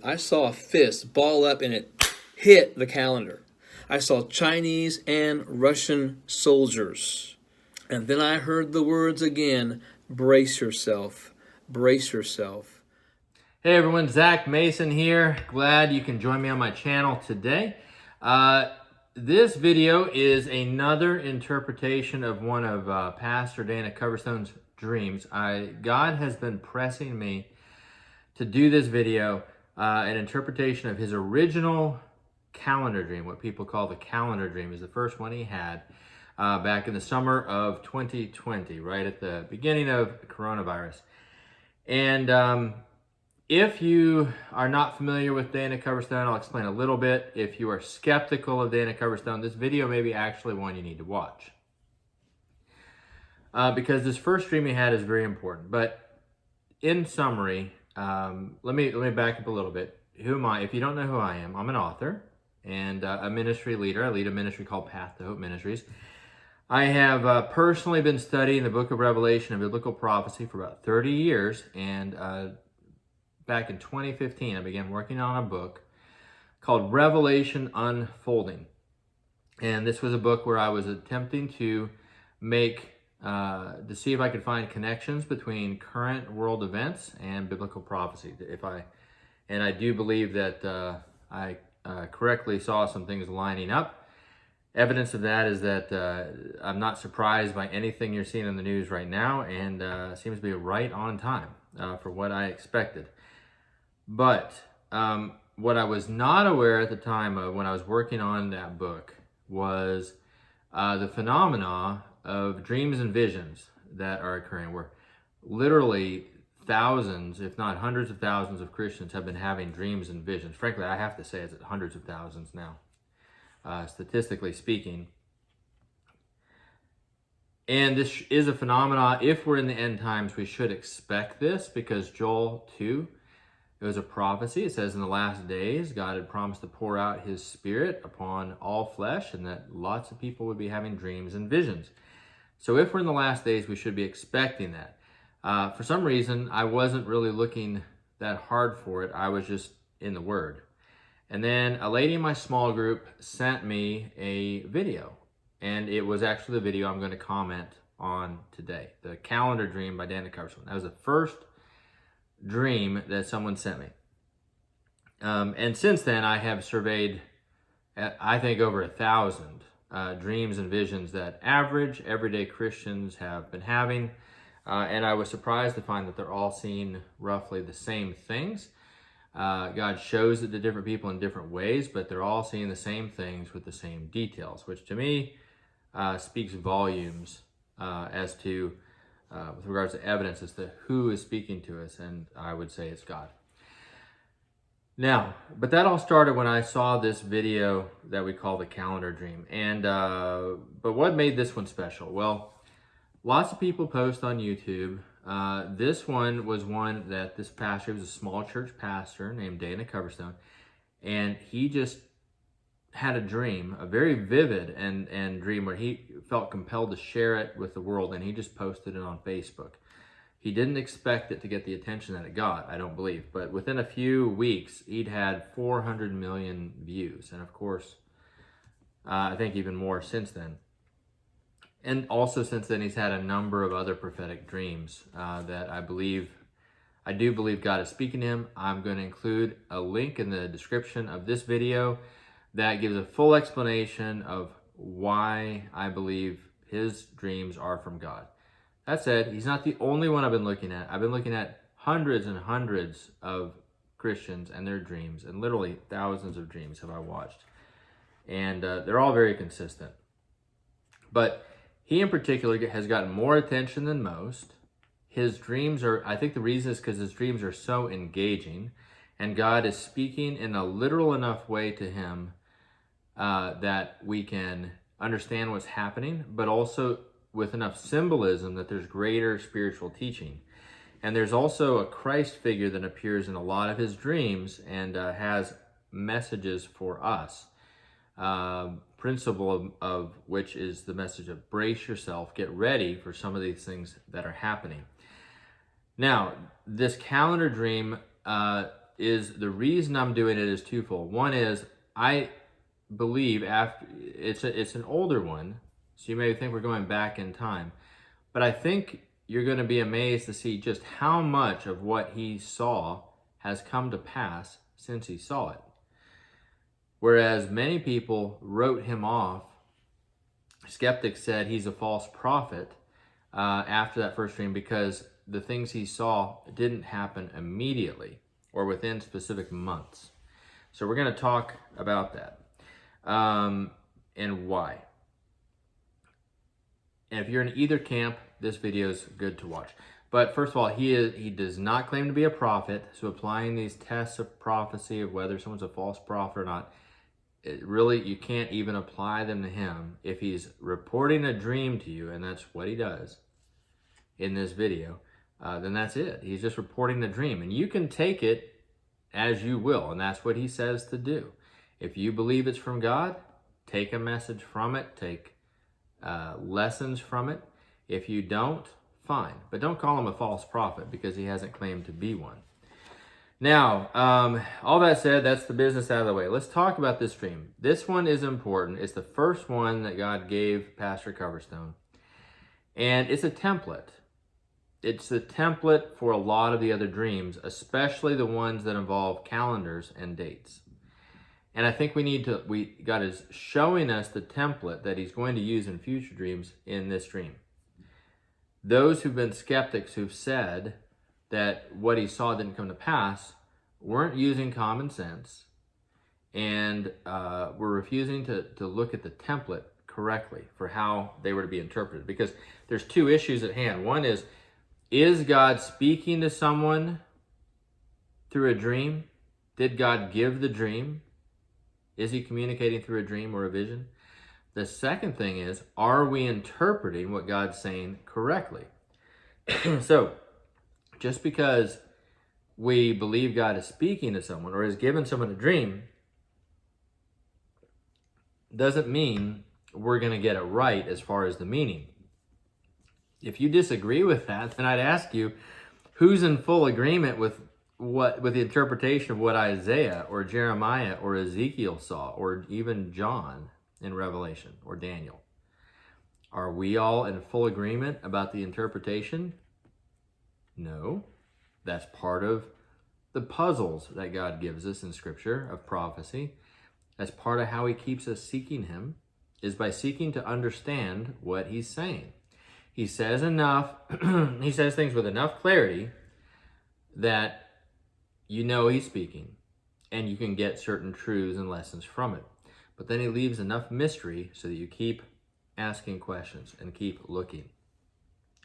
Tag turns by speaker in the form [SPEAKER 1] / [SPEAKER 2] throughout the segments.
[SPEAKER 1] I saw a fist ball up and it hit the calendar. I saw Chinese and Russian soldiers. And then I heard the words again, brace yourself, brace yourself.
[SPEAKER 2] Hey everyone, Zach Mason here. Glad you can join me on my channel today. This video is another interpretation of one of Pastor Dana Coverstone's dreams. God has been pressing me to do this video, an interpretation of his original calendar dream. What people call the calendar dream is the first one he had back in the summer of 2020, right at the beginning of coronavirus. And if you are not familiar with Dana Coverstone, I'll explain a little bit. If you are skeptical of Dana Coverstone, this video may be actually one you need to watch. Because this first dream he had is very important. But in summary, let me back up a little bit. Who am I? If you don't know who I am, I'm an author and a ministry leader. I lead a ministry called Path to Hope Ministries. I have personally been studying the book of Revelation and biblical prophecy for about 30 years, and back in 2015, I began working on a book called Revelation Unfolding. And this was a book where I was attempting to see if I could find connections between current world events and biblical prophecy. And I do believe that I correctly saw some things lining up. Evidence of that is that I'm not surprised by anything you're seeing in the news right now, and seems to be right on time for what I expected. But what I was not aware at the time of when I was working on that book was the phenomena of dreams and visions that are occurring, where literally thousands, if not hundreds of thousands of Christians have been having dreams and visions. Frankly, I have to say it's hundreds of thousands now, statistically speaking. And this is a phenomena. If we're in the end times, we should expect this, because Joel 2, it was a prophecy. It says in the last days, God had promised to pour out his spirit upon all flesh, and that lots of people would be having dreams and visions. So if we're in the last days, we should be expecting that. For some reason, I wasn't really looking that hard for it. I was just in the Word. And then a lady in my small group sent me a video, and it was actually the video I'm going to comment on today, the calendar dream by Dana Coverstone. That was the first dream that someone sent me. And since then, I have surveyed, I think, over 1,000 dreams and visions that average, everyday Christians have been having. And I was surprised to find that they're all seeing roughly the same things. God shows it to different people in different ways, but they're all seeing the same things with the same details, which to me speaks volumes as to with regards to evidence as to who is speaking to us, and I would say it's God. Now, but that all started when I saw this video that we call the calendar dream. And but what made this one special? Well, lots of people post on YouTube. This one was one that this pastor, he was a small church pastor named Dana Coverstone, and he just had a dream, a very vivid and dream where he felt compelled to share it with the world, and he just posted it on Facebook. He didn't expect it to get the attention that it got, I don't believe, but within a few weeks, he'd had 400 million views, and of course, I think even more since then. And also since then, he's had a number of other prophetic dreams that I do believe God is speaking to him. I'm going to include a link in the description of this video that gives a full explanation of why I believe his dreams are from God. That said, he's not the only one I've been looking at. I've been looking at hundreds and hundreds of Christians and their dreams, and literally thousands of dreams have I watched. And they're all very consistent. But he in particular has gotten more attention than most. His dreams I think the reason is because his dreams are so engaging, and God is speaking in a literal enough way to him that we can understand what's happening, but also with enough symbolism that there's greater spiritual teaching. And there's also a Christ figure that appears in a lot of his dreams and has messages for us. Principle of which is the message of brace yourself, get ready for some of these things that are happening. Now, this calendar dream is the reason I'm doing it is twofold. One is I believe after it's an older one, so you may think we're going back in time, but I think you're going to be amazed to see just how much of what he saw has come to pass since he saw it. Whereas many people wrote him off, skeptics said he's a false prophet after that first dream because the things he saw didn't happen immediately or within specific months. So we're going to talk about that and why. And if you're in either camp, this video is good to watch. But first of all, he does not claim to be a prophet. So applying these tests of prophecy of whether someone's a false prophet or not, you can't even apply them to him. If he's reporting a dream to you, and that's what he does in this video, then that's it. He's just reporting the dream. And you can take it as you will, and that's what he says to do. If you believe it's from God, take a message from it, take lessons from it. If you don't, fine. But don't call him a false prophet because he hasn't claimed to be one. Now, all that said, that's the business out of the way. Let's talk about this dream. This one is important. It's the first one that God gave Pastor Coverstone. And it's a template. It's the template for a lot of the other dreams, especially the ones that involve calendars and dates. And I think God is showing us the template that he's going to use in future dreams in this dream. Those who've been skeptics who've said that what he saw didn't come to pass weren't using common sense and were refusing to look at the template correctly for how they were to be interpreted. Because there's two issues at hand. One is God speaking to someone through a dream? Did God give the dream? Is he communicating through a dream or a vision? The second thing is, are we interpreting what God's saying correctly? So, just because we believe God is speaking to someone or has given someone a dream doesn't mean we're going to get it right as far as the meaning. If you disagree with that, then I'd ask you, who's in full agreement with the interpretation of what Isaiah or Jeremiah or Ezekiel saw, or even John in Revelation or Daniel? Are we all in full agreement about the interpretation? No. That's part of the puzzles that God gives us in Scripture of prophecy. That's part of how he keeps us seeking him, is by seeking to understand what he's saying. He says he says things with enough clarity that you know he's speaking and you can get certain truths and lessons from it. But then he leaves enough mystery so that you keep asking questions and keep looking.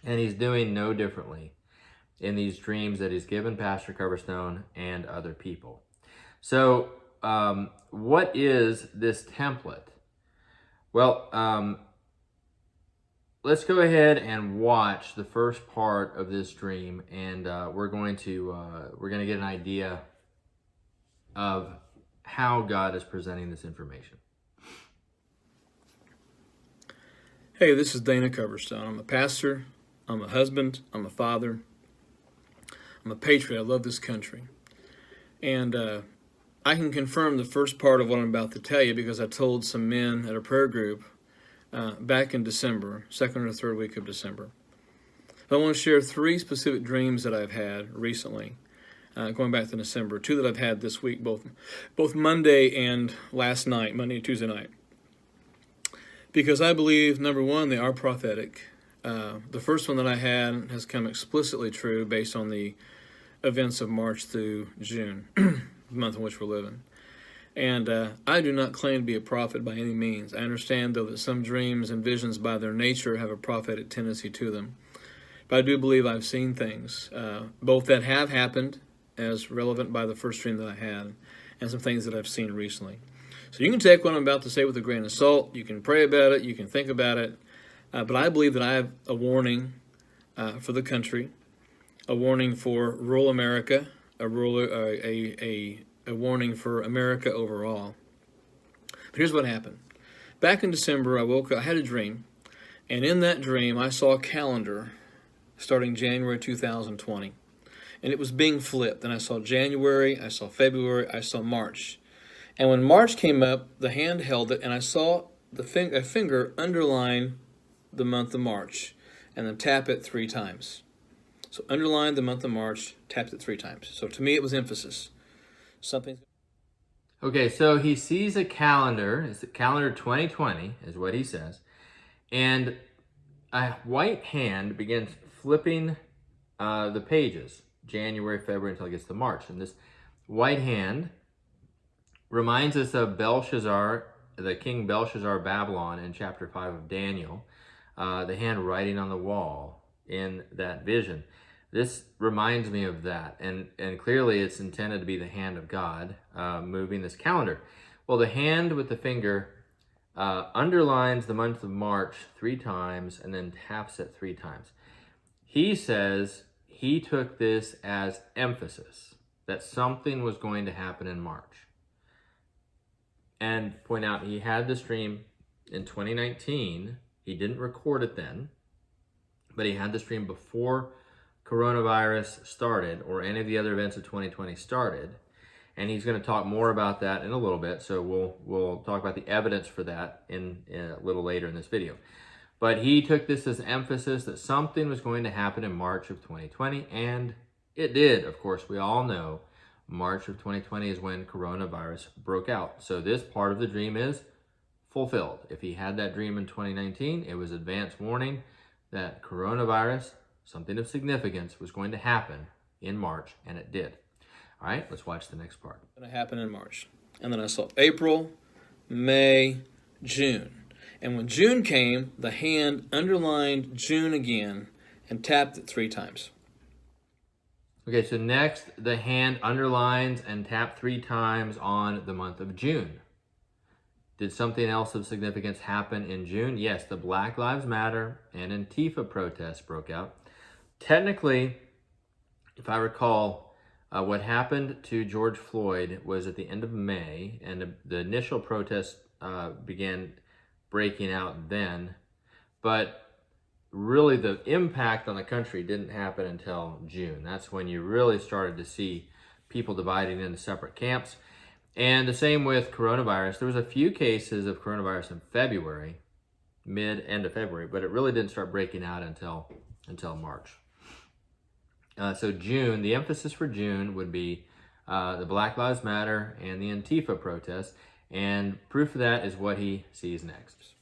[SPEAKER 2] And he's doing no differently in these dreams that he's given Pastor Coverstone and other people. So what is this template? Well, let's go ahead and watch the first part of this dream, and we're going to get an idea of how God is presenting this information.
[SPEAKER 1] Hey, this is Dana Coverstone. I'm a pastor, I'm a husband, I'm a father, I'm a patriot. I love this country. And I can confirm the first part of what I'm about to tell you because I told some men at a prayer group back in December, second or third week of December. I want to share three specific dreams that I've had recently, going back to December, two that I've had this week, both Monday and last night, Monday and Tuesday night. Because I believe, number one, they are prophetic. The first one that I had has come explicitly true based on the events of March through June, the month in which we're living. And I do not claim to be a prophet by any means. I understand, though, that some dreams and visions by their nature have a prophetic tendency to them. But I do believe I've seen things, both that have happened, as relevant by the first dream that I had, and some things that I've seen recently. So you can take what I'm about to say with a grain of salt. You can pray about it. You can think about it. But I believe that I have a warning for the country, a warning for rural America, a warning for America overall. But here's what happened. Back in December, I woke up, I had a dream, and in that dream, I saw a calendar starting January 2020. and it was being flipped. And I saw January, I saw February, I saw March. And when March came up, the hand held it, and I saw a finger underline the month of March, and then tap it 3 times. So underline the month of March, tapped it 3 times. So to me, it was emphasis. Something.
[SPEAKER 2] Okay, so he sees a calendar. It's the calendar 2020 is what he says. And a white hand begins flipping the pages, January, February, until it gets to March. And this white hand reminds us of Belshazzar, the king Belshazzar of Babylon in chapter 5 of Daniel, the hand writing on the wall in that vision. This reminds me of that, and clearly it's intended to be the hand of God moving this calendar. Well, the hand with the finger underlines the month of March 3 times and then taps it 3 times. He says he took this as emphasis, that something was going to happen in March. And point out, he had this dream in 2019. He didn't record it then, but he had this dream before coronavirus started or any of the other events of 2020 started. And he's going to talk more about that in a little bit. So we'll talk about the evidence for that in a little later in this video. But he took this as emphasis that something was going to happen in March of 2020, and it did. Of course, we all know March of 2020 is when coronavirus broke out. So this part of the dream is fulfilled. If he had that dream in 2019, it was advance warning that coronavirus, something of significance, was going to happen in March, and it did. All right, let's watch the next part.
[SPEAKER 1] It's going to happen in March. And then I saw April, May, June. And when June came, the hand underlined June again and tapped it 3 times.
[SPEAKER 2] Okay, so next, the hand underlines and tapped 3 times on the month of June. Did something else of significance happen in June? Yes, the Black Lives Matter and Antifa protests broke out. Technically, if I recall, what happened to George Floyd was at the end of May, and the initial protests began breaking out then. But really the impact on the country didn't happen until June. That's when you really started to see people dividing into separate camps. And the same with coronavirus. There was a few cases of coronavirus in February, end of February, but it really didn't start breaking out until March. So June, the emphasis for June would be the Black Lives Matter and the Antifa protests, and proof of that is what he sees next.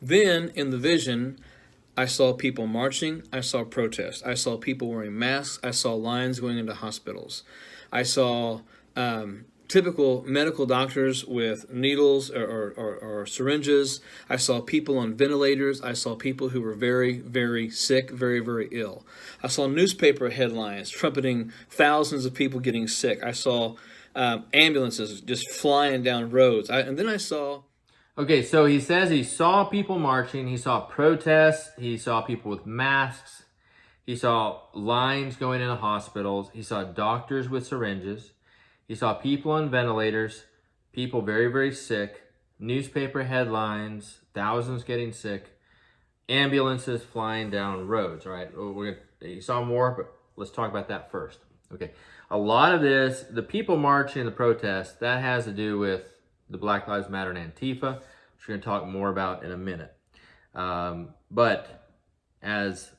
[SPEAKER 1] Then in the vision, I saw people marching, I saw protests, I saw people wearing masks, I saw lines going into hospitals. I saw typical medical doctors with needles or syringes. I saw people on ventilators. I saw people who were very, very sick, very, very ill. I saw newspaper headlines trumpeting thousands of people getting sick. I saw ambulances just flying down roads. And then I saw...
[SPEAKER 2] Okay, so he says he saw people marching, he saw protests, he saw people with masks, he saw lines going into hospitals, he saw doctors with syringes, he saw people on ventilators, people very, very sick, newspaper headlines, thousands getting sick, ambulances flying down roads, all right? You saw more, but let's talk about that first. Okay, a lot of this, the people marching, the protests, that has to do with the Black Lives Matter and Antifa, which we're going to talk more about in a minute. But as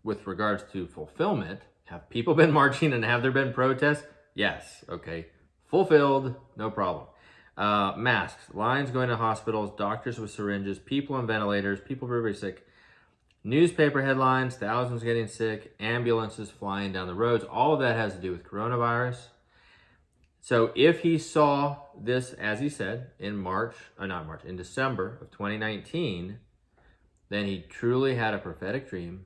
[SPEAKER 2] with regards to fulfillment, have people been marching and have there been protests? Yes, okay. Fulfilled, no problem. Masks, lines going to hospitals, doctors with syringes, people on ventilators, people very, very sick, newspaper headlines, thousands getting sick, ambulances flying down the roads. All of that has to do with coronavirus. So if he saw this, as he said, in in December of 2019, then he truly had a prophetic dream,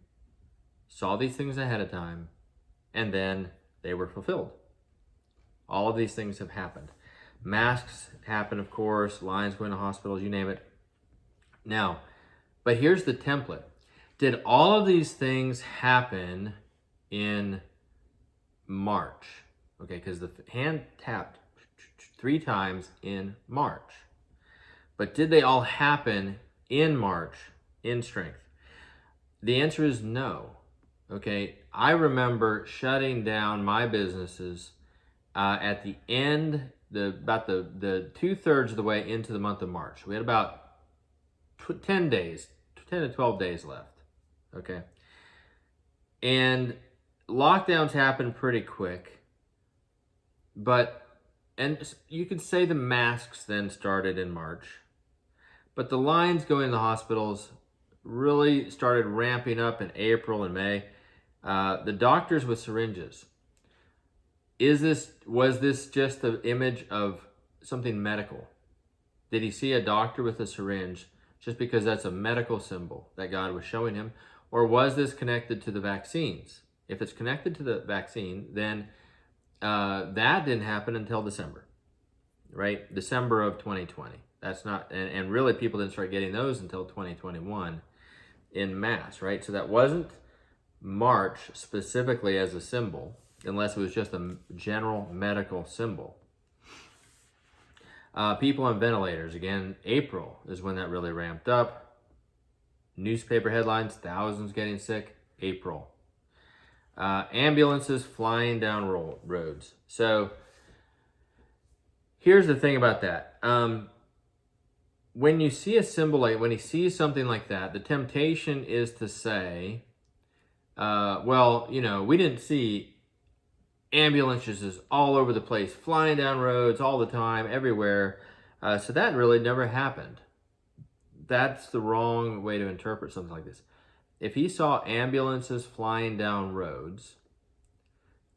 [SPEAKER 2] saw these things ahead of time, and then they were fulfilled. All of these things have happened. Masks happen, of course, lines going to hospitals, you name it. Now, but here's the template. Did all of these things happen in March? Okay, because the hand tapped 3 times in March. But did they all happen in March in strength? The answer is no. Okay, I remember shutting down my businesses at the end, about the 2/3 of the way into the month of March. We had about 10 days, 10 to 12 days left, okay? And lockdowns happened pretty quick, and you could say the masks then started in March, but the lines going to the hospitals really started ramping up in April and May. The doctors with syringes. Was this just the image of something medical? Did he see a doctor with a syringe just because that's a medical symbol that God was showing him? Or was this connected to the vaccines? If it's connected to the vaccine, then that didn't happen until December, right? December of 2020. That's not, and really people didn't start getting those until 2021 in mass, right? So that wasn't March specifically as a symbol, unless it was just a general medical symbol. People on ventilators, again, April is when that really ramped up. Newspaper headlines, thousands getting sick, April. Ambulances flying down roads. So here's the thing about that. When you see a symbol, when you see something like that, the temptation is to say, well, we didn't see ambulances all over the place, flying down roads all the time, everywhere. So that really never happened. That's the wrong way to interpret something like this. If he saw ambulances flying down roads,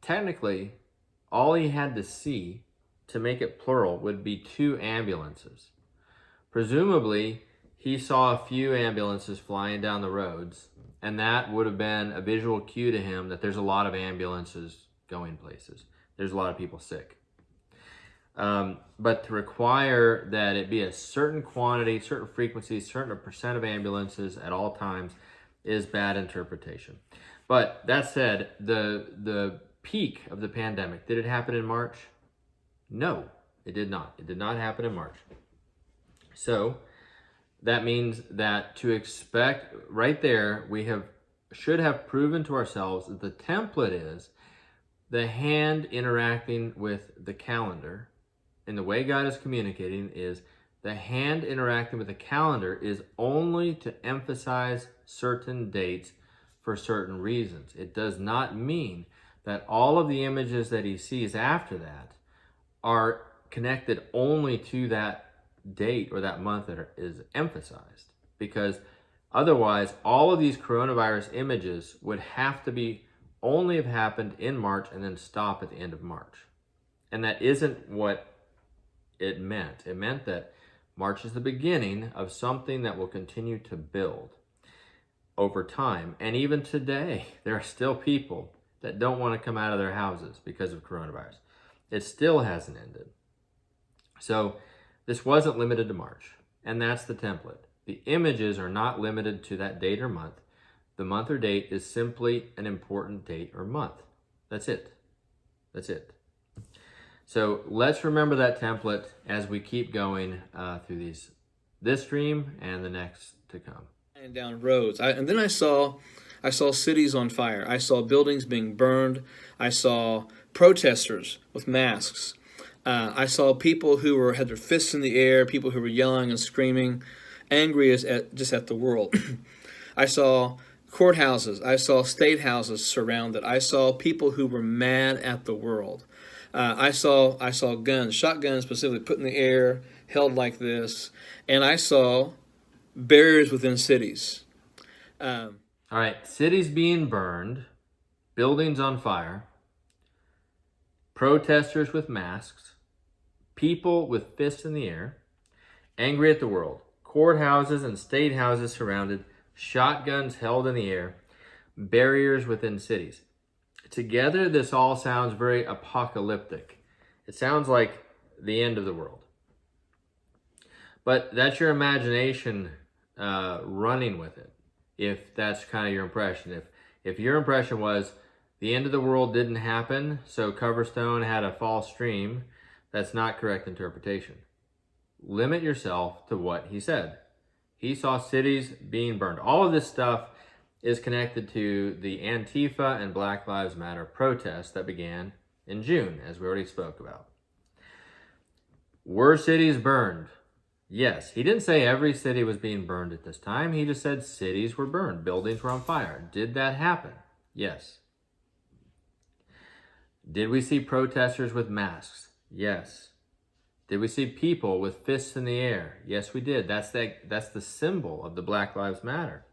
[SPEAKER 2] technically, all he had to see to make it plural would be 2 ambulances. Presumably, he saw a few ambulances flying down the roads, and that would have been a visual cue to him that there's a lot of ambulances going places. There's a lot of people sick. But to require that it be a certain quantity, certain frequency, certain percent of ambulances at all times is bad interpretation. But that said, the peak of the pandemic, did it happen in March? No, it did not. It did not happen in March. So that means that to expect, right there, should have proven to ourselves that the template is the hand interacting with the calendar. And the way God is communicating is the hand interacting with the calendar is only to emphasize certain dates for certain reasons. It does not mean that all of the images that he sees after that are connected only to that date or that month that is emphasized. Because otherwise, all of these coronavirus images would have to only have happened in March and then stop at the end of March. And that isn't what it meant. It meant that March is the beginning of something that will continue to build over time. And even today, there are still people that don't want to come out of their houses because of coronavirus. It still hasn't ended. So this wasn't limited to March, and that's the template. The images are not limited to that date or month. The month or date is simply an important date or month. That's it. That's it. So let's remember that template as we keep going through this stream and the next to come.
[SPEAKER 1] And down roads. And then I saw cities on fire. I saw buildings being burned. I saw protesters with masks. I saw people who had their fists in the air, people who were yelling and screaming, angry just at the world. I saw courthouses. I saw state houses surrounded. I saw people who were mad at the world. I saw guns, shotguns specifically, put in the air, held like this, and I saw barriers within cities.
[SPEAKER 2] All right, cities being burned, buildings on fire, protesters with masks, people with fists in the air, angry at the world, courthouses and state houses surrounded, shotguns held in the air, barriers within cities. Together, this all sounds very apocalyptic. It sounds like the end of the world. But that's your imagination running with it, if that's kind of your impression. If your impression was the end of the world didn't happen, so Coverstone had a false dream, that's not correct interpretation. Limit yourself to what he said. He saw cities being burned. All of this stuff is connected to the Antifa and Black Lives Matter protests that began in June, as we already spoke about. Were cities burned? Yes. He didn't say every city was being burned at this time. He just said cities were burned. Buildings were on fire. Did that happen? Yes. Did we see protesters with masks? Yes. Did we see people with fists in the air? Yes, we did. That's the symbol of the Black Lives Matter.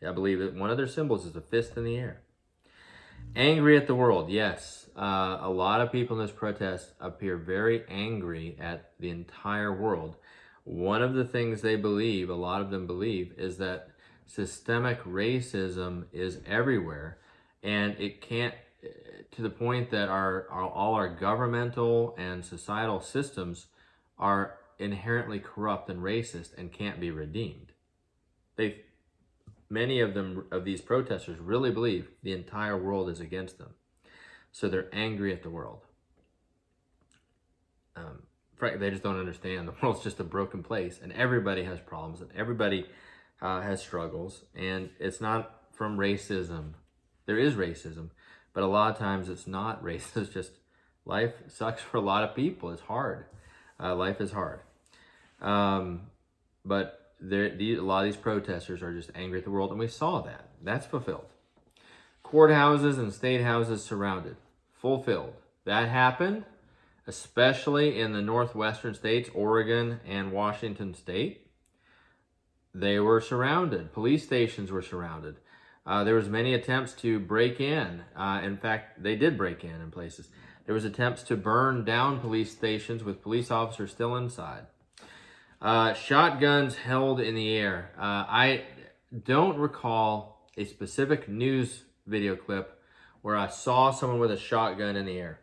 [SPEAKER 2] I believe that one of their symbols is a fist in the air. Angry at the world, yes. A lot of people in this protest appear very angry at the entire world. One of the things they believe, a lot of them believe, is that systemic racism is everywhere, and it can't, to the point that all our governmental and societal systems are inherently corrupt and racist and can't be redeemed. Many of these protesters really believe the entire world is against them. So they're angry at the world. Frankly, they just don't understand. The world's just a broken place, and everybody has problems, and everybody has struggles, and it's not from racism. There is racism, but a lot of times it's not racism. It's just life sucks for a lot of people. It's hard. Life is hard. But a lot of these protesters are just angry at the world, and we saw that. That's fulfilled. Courthouses and state houses surrounded. Fulfilled. That happened, especially in the northwestern states, Oregon and Washington State. They were surrounded. Police stations were surrounded. There was many attempts to break in. In fact, they did break in places. There was attempts to burn down police stations with police officers still inside. Shotguns held in the air. I don't recall a specific news video clip where I saw someone with a shotgun in the air.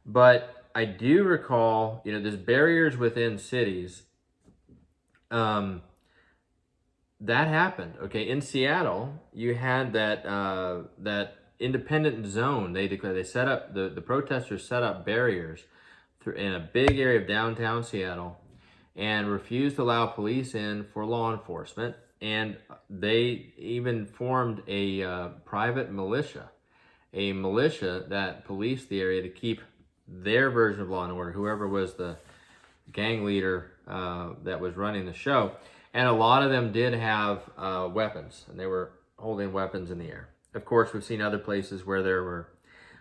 [SPEAKER 2] But I do recall, there's barriers within cities. That happened. Okay, in Seattle, you had that independent zone. They set up, the protesters set up barriers in a big area of downtown Seattle and refused to allow police in for law enforcement. And they even formed a private militia, that policed the area to keep their version of law and order, whoever was the gang leader that was running the show. And a lot of them did have weapons, and they were holding weapons in the air. Of course, we've seen other places where there were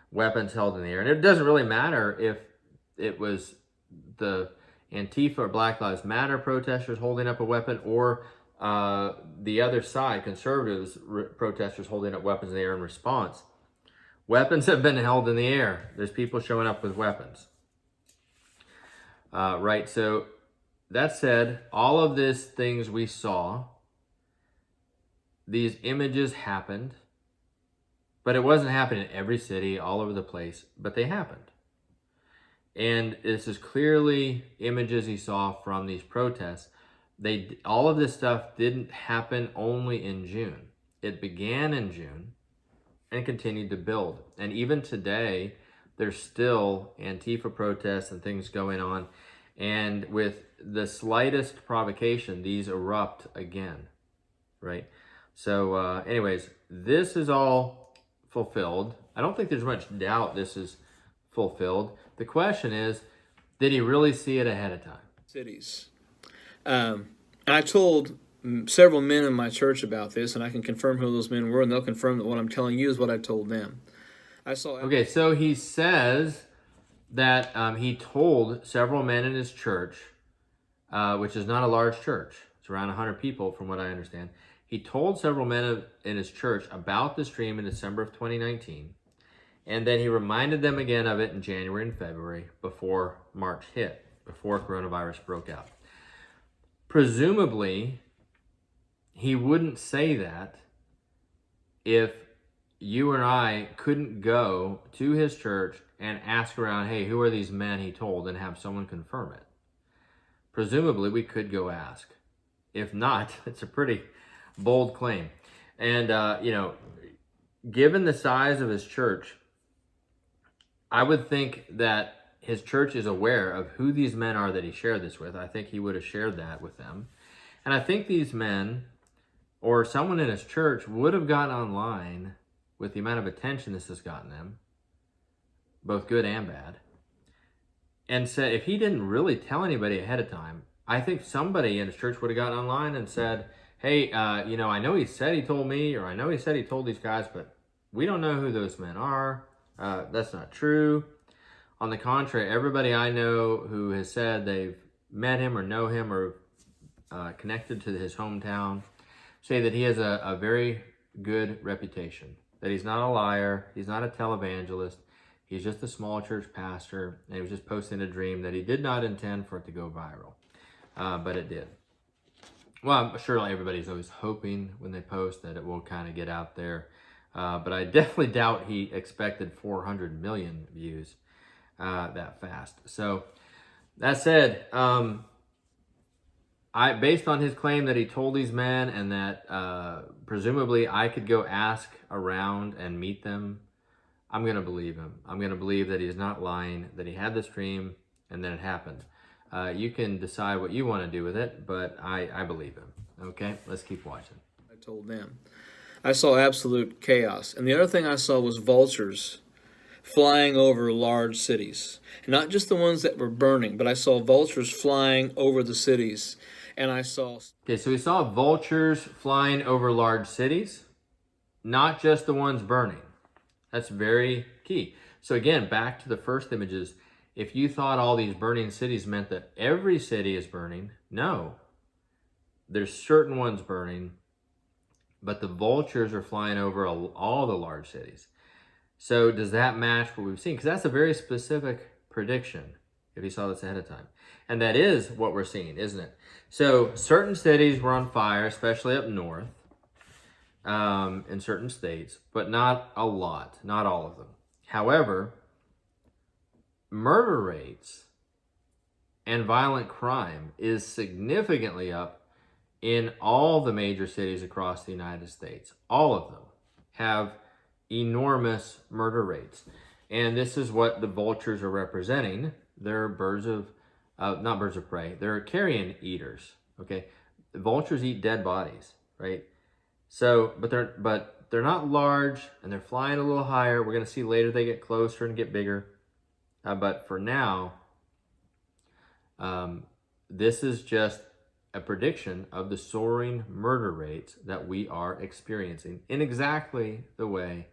[SPEAKER 2] weapons held in the air. And it doesn't really matter if it was the Antifa or Black Lives Matter protesters holding up a weapon, or the other side, conservatives protesters holding up weapons in the air in response. Weapons have been held in the air. There's people showing up with weapons. Right, so that said, all of these things we saw, these images happened, but it wasn't happening in every city, all over the place, but they happened. And this is clearly images he saw from these protests. All of this stuff didn't happen only in June. It began in June and continued to build. And even today, there's still Antifa protests and things going on. And with the slightest provocation, these erupt again, right? So anyways, this is all fulfilled. I don't think there's much doubt this is fulfilled. The question is, did he really see it ahead of time?
[SPEAKER 1] Cities. And I told several men in my church about this, and I can confirm who those men were, and they'll confirm that what I'm telling you is what I told them.
[SPEAKER 2] Okay, so he says that he told several men in his church, which is not a large church. It's around 100 people from what I understand. He told several men in his church about this dream in December of 2019. And then he reminded them again of it in January and February before March hit, before coronavirus broke out. Presumably, he wouldn't say that if you and I couldn't go to his church and ask around, hey, who are these men he told, and have someone confirm it. Presumably, we could go ask. If not, it's a pretty bold claim. And, given the size of his church, I would think that his church is aware of who these men are that he shared this with. I think he would have shared that with them. And I think these men or someone in his church would have gotten online with the amount of attention this has gotten them, both good and bad, and said, if he didn't really tell anybody ahead of time, I think somebody in his church would have gotten online and said, hey, I know he said he told me, or I know he said he told these guys, but we don't know who those men are. That's not true. On the contrary, everybody I know who has said they've met him or know him or connected to his hometown say that he has a very good reputation, that he's not a liar, he's not a televangelist, he's just a small church pastor, and he was just posting a dream that he did not intend for it to go viral, but it did. Well, I'm sure everybody's always hoping when they post that it will kind of get out there, but I definitely doubt he expected 400 million views that fast. So that said, based on his claim that he told these men and that presumably I could go ask around and meet them, I'm going to believe him. I'm going to believe that he's not lying, that he had this dream and then it happened. You can decide what you want to do with it, but I believe him. Okay, let's keep watching.
[SPEAKER 1] I told them. I saw absolute chaos. And the other thing I saw was vultures flying over large cities. Not just the ones that were burning, but I saw vultures flying over the cities. And I saw...
[SPEAKER 2] Okay, so we saw vultures flying over large cities, not just the ones burning. That's very key. So again, back to the first images. If you thought all these burning cities meant that every city is burning, no. There's certain ones burning, but the vultures are flying over all the large cities. So does that match what we've seen? Because that's a very specific prediction, if you saw this ahead of time. And that is what we're seeing, isn't it? So certain cities were on fire, especially up north, in certain states, but not a lot, not all of them. However, murder rates and violent crime is significantly up in all the major cities across the United States. All of them have enormous murder rates. And this is what the vultures are representing. They're birds of, not birds of prey, they're carrion eaters, okay? The vultures eat dead bodies, right? So, but they're not large and they're flying a little higher. We're gonna see later they get closer and get bigger. But for now, this is just a prediction of the soaring murder rates that we are experiencing in exactly the way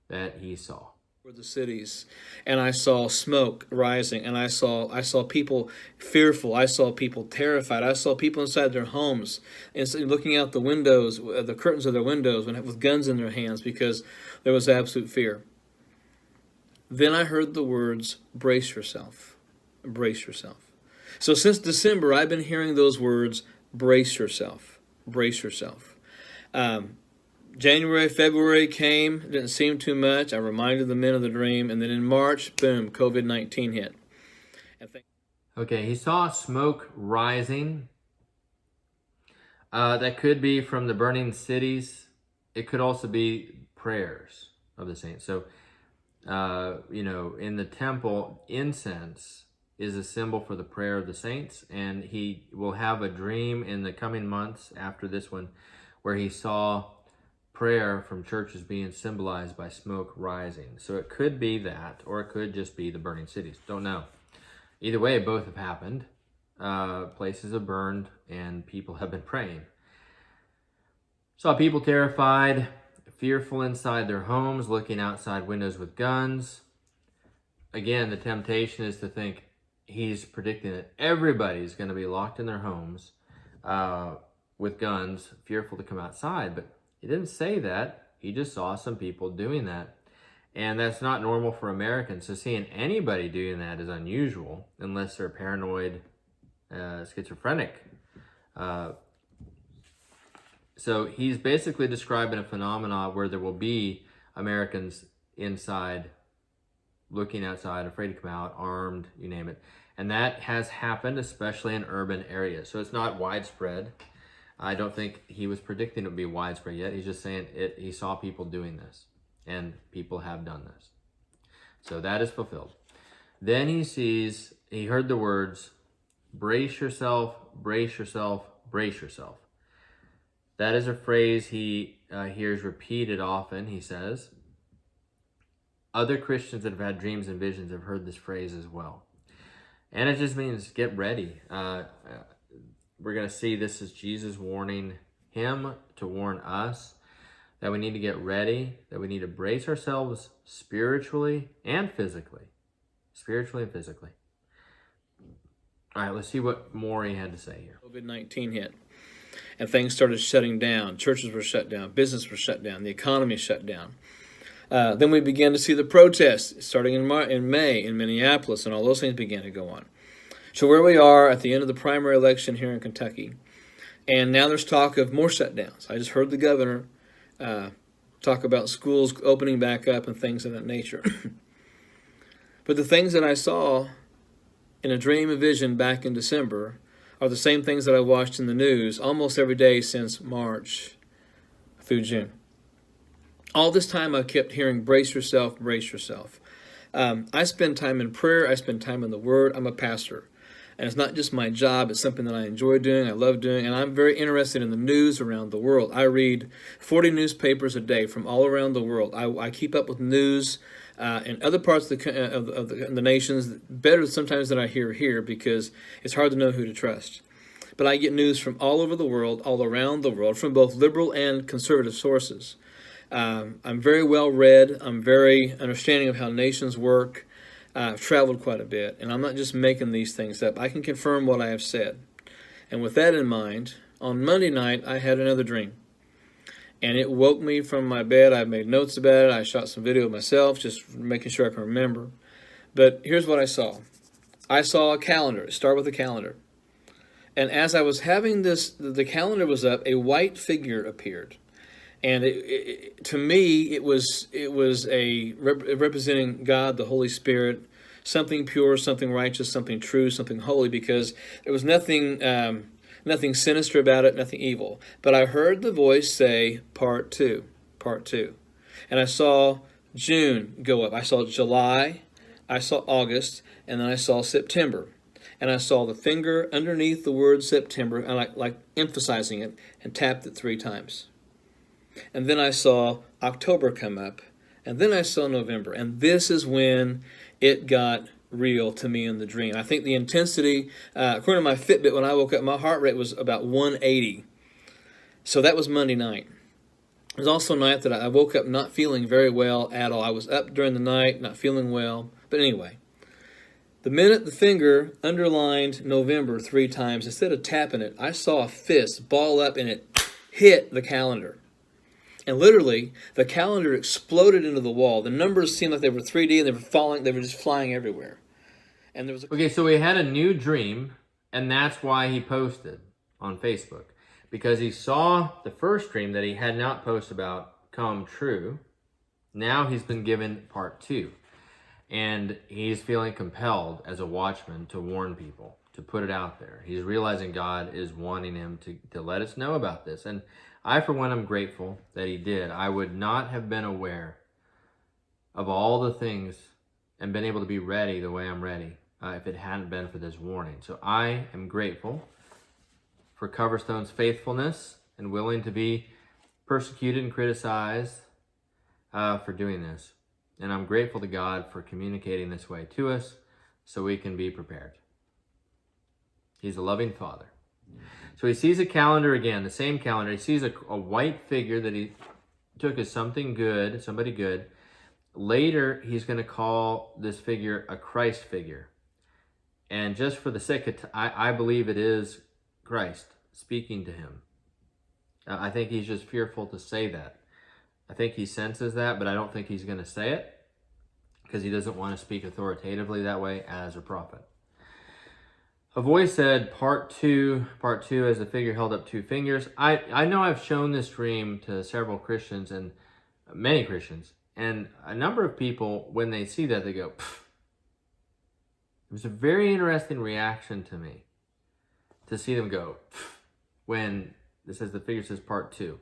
[SPEAKER 2] that he saw.
[SPEAKER 1] For the cities, and I saw smoke rising, and I saw people fearful. I saw people terrified. I saw people inside their homes and looking out the windows, the curtains of their windows, with guns in their hands because there was absolute fear. Then I heard the words, "Brace yourself, brace yourself." So since December, I've been hearing those words, brace yourself, brace yourself. January, February came, didn't seem too much. I reminded the men of the dream. And then in March, boom, COVID-19 hit.
[SPEAKER 2] Okay, he saw smoke rising. That could be from the burning cities. It could also be prayers of the saints. So, in the temple, incense is a symbol for the prayer of the saints, and he will have a dream in the coming months after this one where he saw prayer from churches being symbolized by smoke rising. So it could be that, or it could just be the burning cities. Don't know. Either way, both have happened. Places have burned, and people have been praying. Saw people terrified, fearful inside their homes, looking outside windows with guns. Again, the temptation is to think he's predicting that everybody's going to be locked in their homes with guns, fearful to come outside. But he didn't say that. He just saw some people doing that. And that's not normal for Americans. So seeing anybody doing that is unusual, unless they're paranoid, schizophrenic. So he's basically describing a phenomenon where there will be Americans inside, looking outside, afraid to come out, armed, you name it. And that has happened, especially in urban areas. So it's not widespread. I don't think he was predicting it would be widespread yet. He's just saying he saw people doing this, and people have done this. So that is fulfilled. Then he heard the words, brace yourself, brace yourself, brace yourself. That is a phrase he hears repeated often, he says. Other Christians that have had dreams and visions have heard this phrase as well. And it just means get ready. We're going to see this is Jesus warning him to warn us that we need to get ready, that we need to brace ourselves spiritually and physically. Spiritually and physically. All right, let's see what more he had to say here.
[SPEAKER 1] COVID-19 hit, and things started shutting down. Churches were shut down. Business was shut down. The economy shut down. Then we began to see the protests starting in May in Minneapolis, and all those things began to go on. So where we are at the end of the primary election here in Kentucky, and now there's talk of more shutdowns. I just heard the governor talk about schools opening back up and things of that nature. But the things that I saw in a dream and vision back in December are the same things that I watched in the news almost every day since March through June. All this time I kept hearing, brace yourself, brace yourself. I spend time in prayer. I spend time in the Word. I'm a pastor. And it's not just my job. It's something that I enjoy doing, I love doing, and I'm very interested in the news around the world. I read 40 newspapers a day from all around the world. I keep up with news in other parts of the nations better sometimes than I hear here because it's hard to know who to trust. But I get news from all over the world, all around the world, from both liberal and conservative sources. I'm very well read. I'm very understanding of how nations work. I've traveled quite a bit, and I'm not just making these things up. I can confirm what I have said. And with that in mind, on Monday night, I had another dream. And it woke me from my bed. I made notes about it. I shot some video of myself, just making sure I can remember. But here's what I saw. I saw a calendar. It started with a calendar. And as I was having this, the calendar was up, a white figure appeared. And to me, it was representing God, the Holy Spirit, something pure, something righteous, something true, something holy, because there was nothing sinister about it, nothing evil. But I heard the voice say, part two. And I saw June go up. I saw July, I saw August, and then I saw September. And I saw the finger underneath the word September, and like emphasizing it, and tapped it 3 times. And then I saw October come up, and then I saw November. And this is when it got real to me in the dream. I think the intensity, according to my Fitbit, when I woke up, my heart rate was about 180. So that was Monday night. It was also a night that I woke up not feeling very well at all. I was up during the night, not feeling well. But anyway, the minute the finger underlined November 3 times, instead of tapping it, I saw a fist ball up, and it hit the calendar. And literally, the calendar exploded into the wall. The numbers seemed like they were 3D, and they were falling. They were just flying everywhere. And there was
[SPEAKER 2] Okay, so he had a new dream, and that's why he posted on Facebook. Because he saw the first dream that he had not posted about come true. Now he's been given part 2. And he's feeling compelled as a watchman to warn people, to put it out there. He's realizing God is wanting him to let us know about this. And I, for one, am grateful that he did. I would not have been aware of all the things and been able to be ready the way I'm ready if it hadn't been for this warning. So I am grateful for Coverstone's faithfulness and willing to be persecuted and criticized for doing this. And I'm grateful to God for communicating this way to us so we can be prepared. He's a loving Father. So he sees a calendar again, the same calendar. He sees a white figure that he took as something good, somebody good. Later, he's going to call this figure a Christ figure. And just for the sake of I believe it is Christ speaking to him. I think he's just fearful to say that. I think he senses that, but I don't think he's going to say it because he doesn't want to speak authoritatively that way as a prophet. A voice said, part two, as the figure held up 2 fingers. I know I've shown this dream to several Christians, and many Christians, and a number of people, when they see that, they go, pfft. It was a very interesting reaction to me to see them go, pfft, when this says the figure says part 2.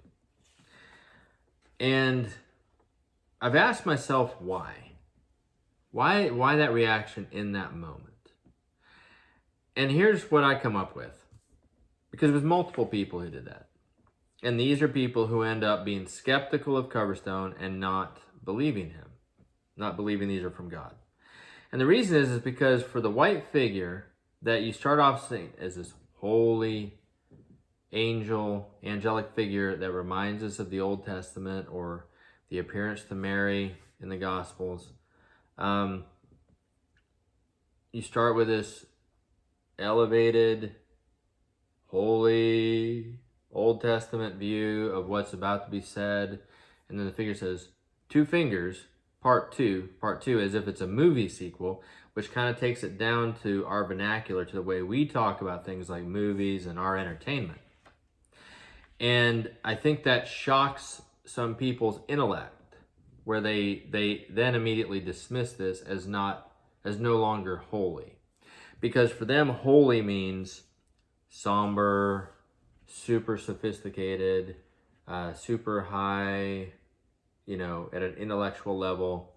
[SPEAKER 2] And I've asked myself why. Why that reaction in that moment? And here's what I come up with. Because it was multiple people who did that. And these are people who end up being skeptical of Coverstone and not believing him, not believing these are from God. And the reason is because for the white figure that you start off seeing as this holy, angelic figure that reminds us of the Old Testament or the appearance to Mary in the Gospels, you start with this elevated, holy, Old Testament view of what's about to be said, and then the figure says, 2 fingers, part two, as if it's a movie sequel, which kind of takes it down to our vernacular, to the way we talk about things like movies and our entertainment. And I think that shocks some people's intellect, where they then immediately dismiss this as no longer holy. Because for them, holy means somber, super sophisticated, super high, at an intellectual level.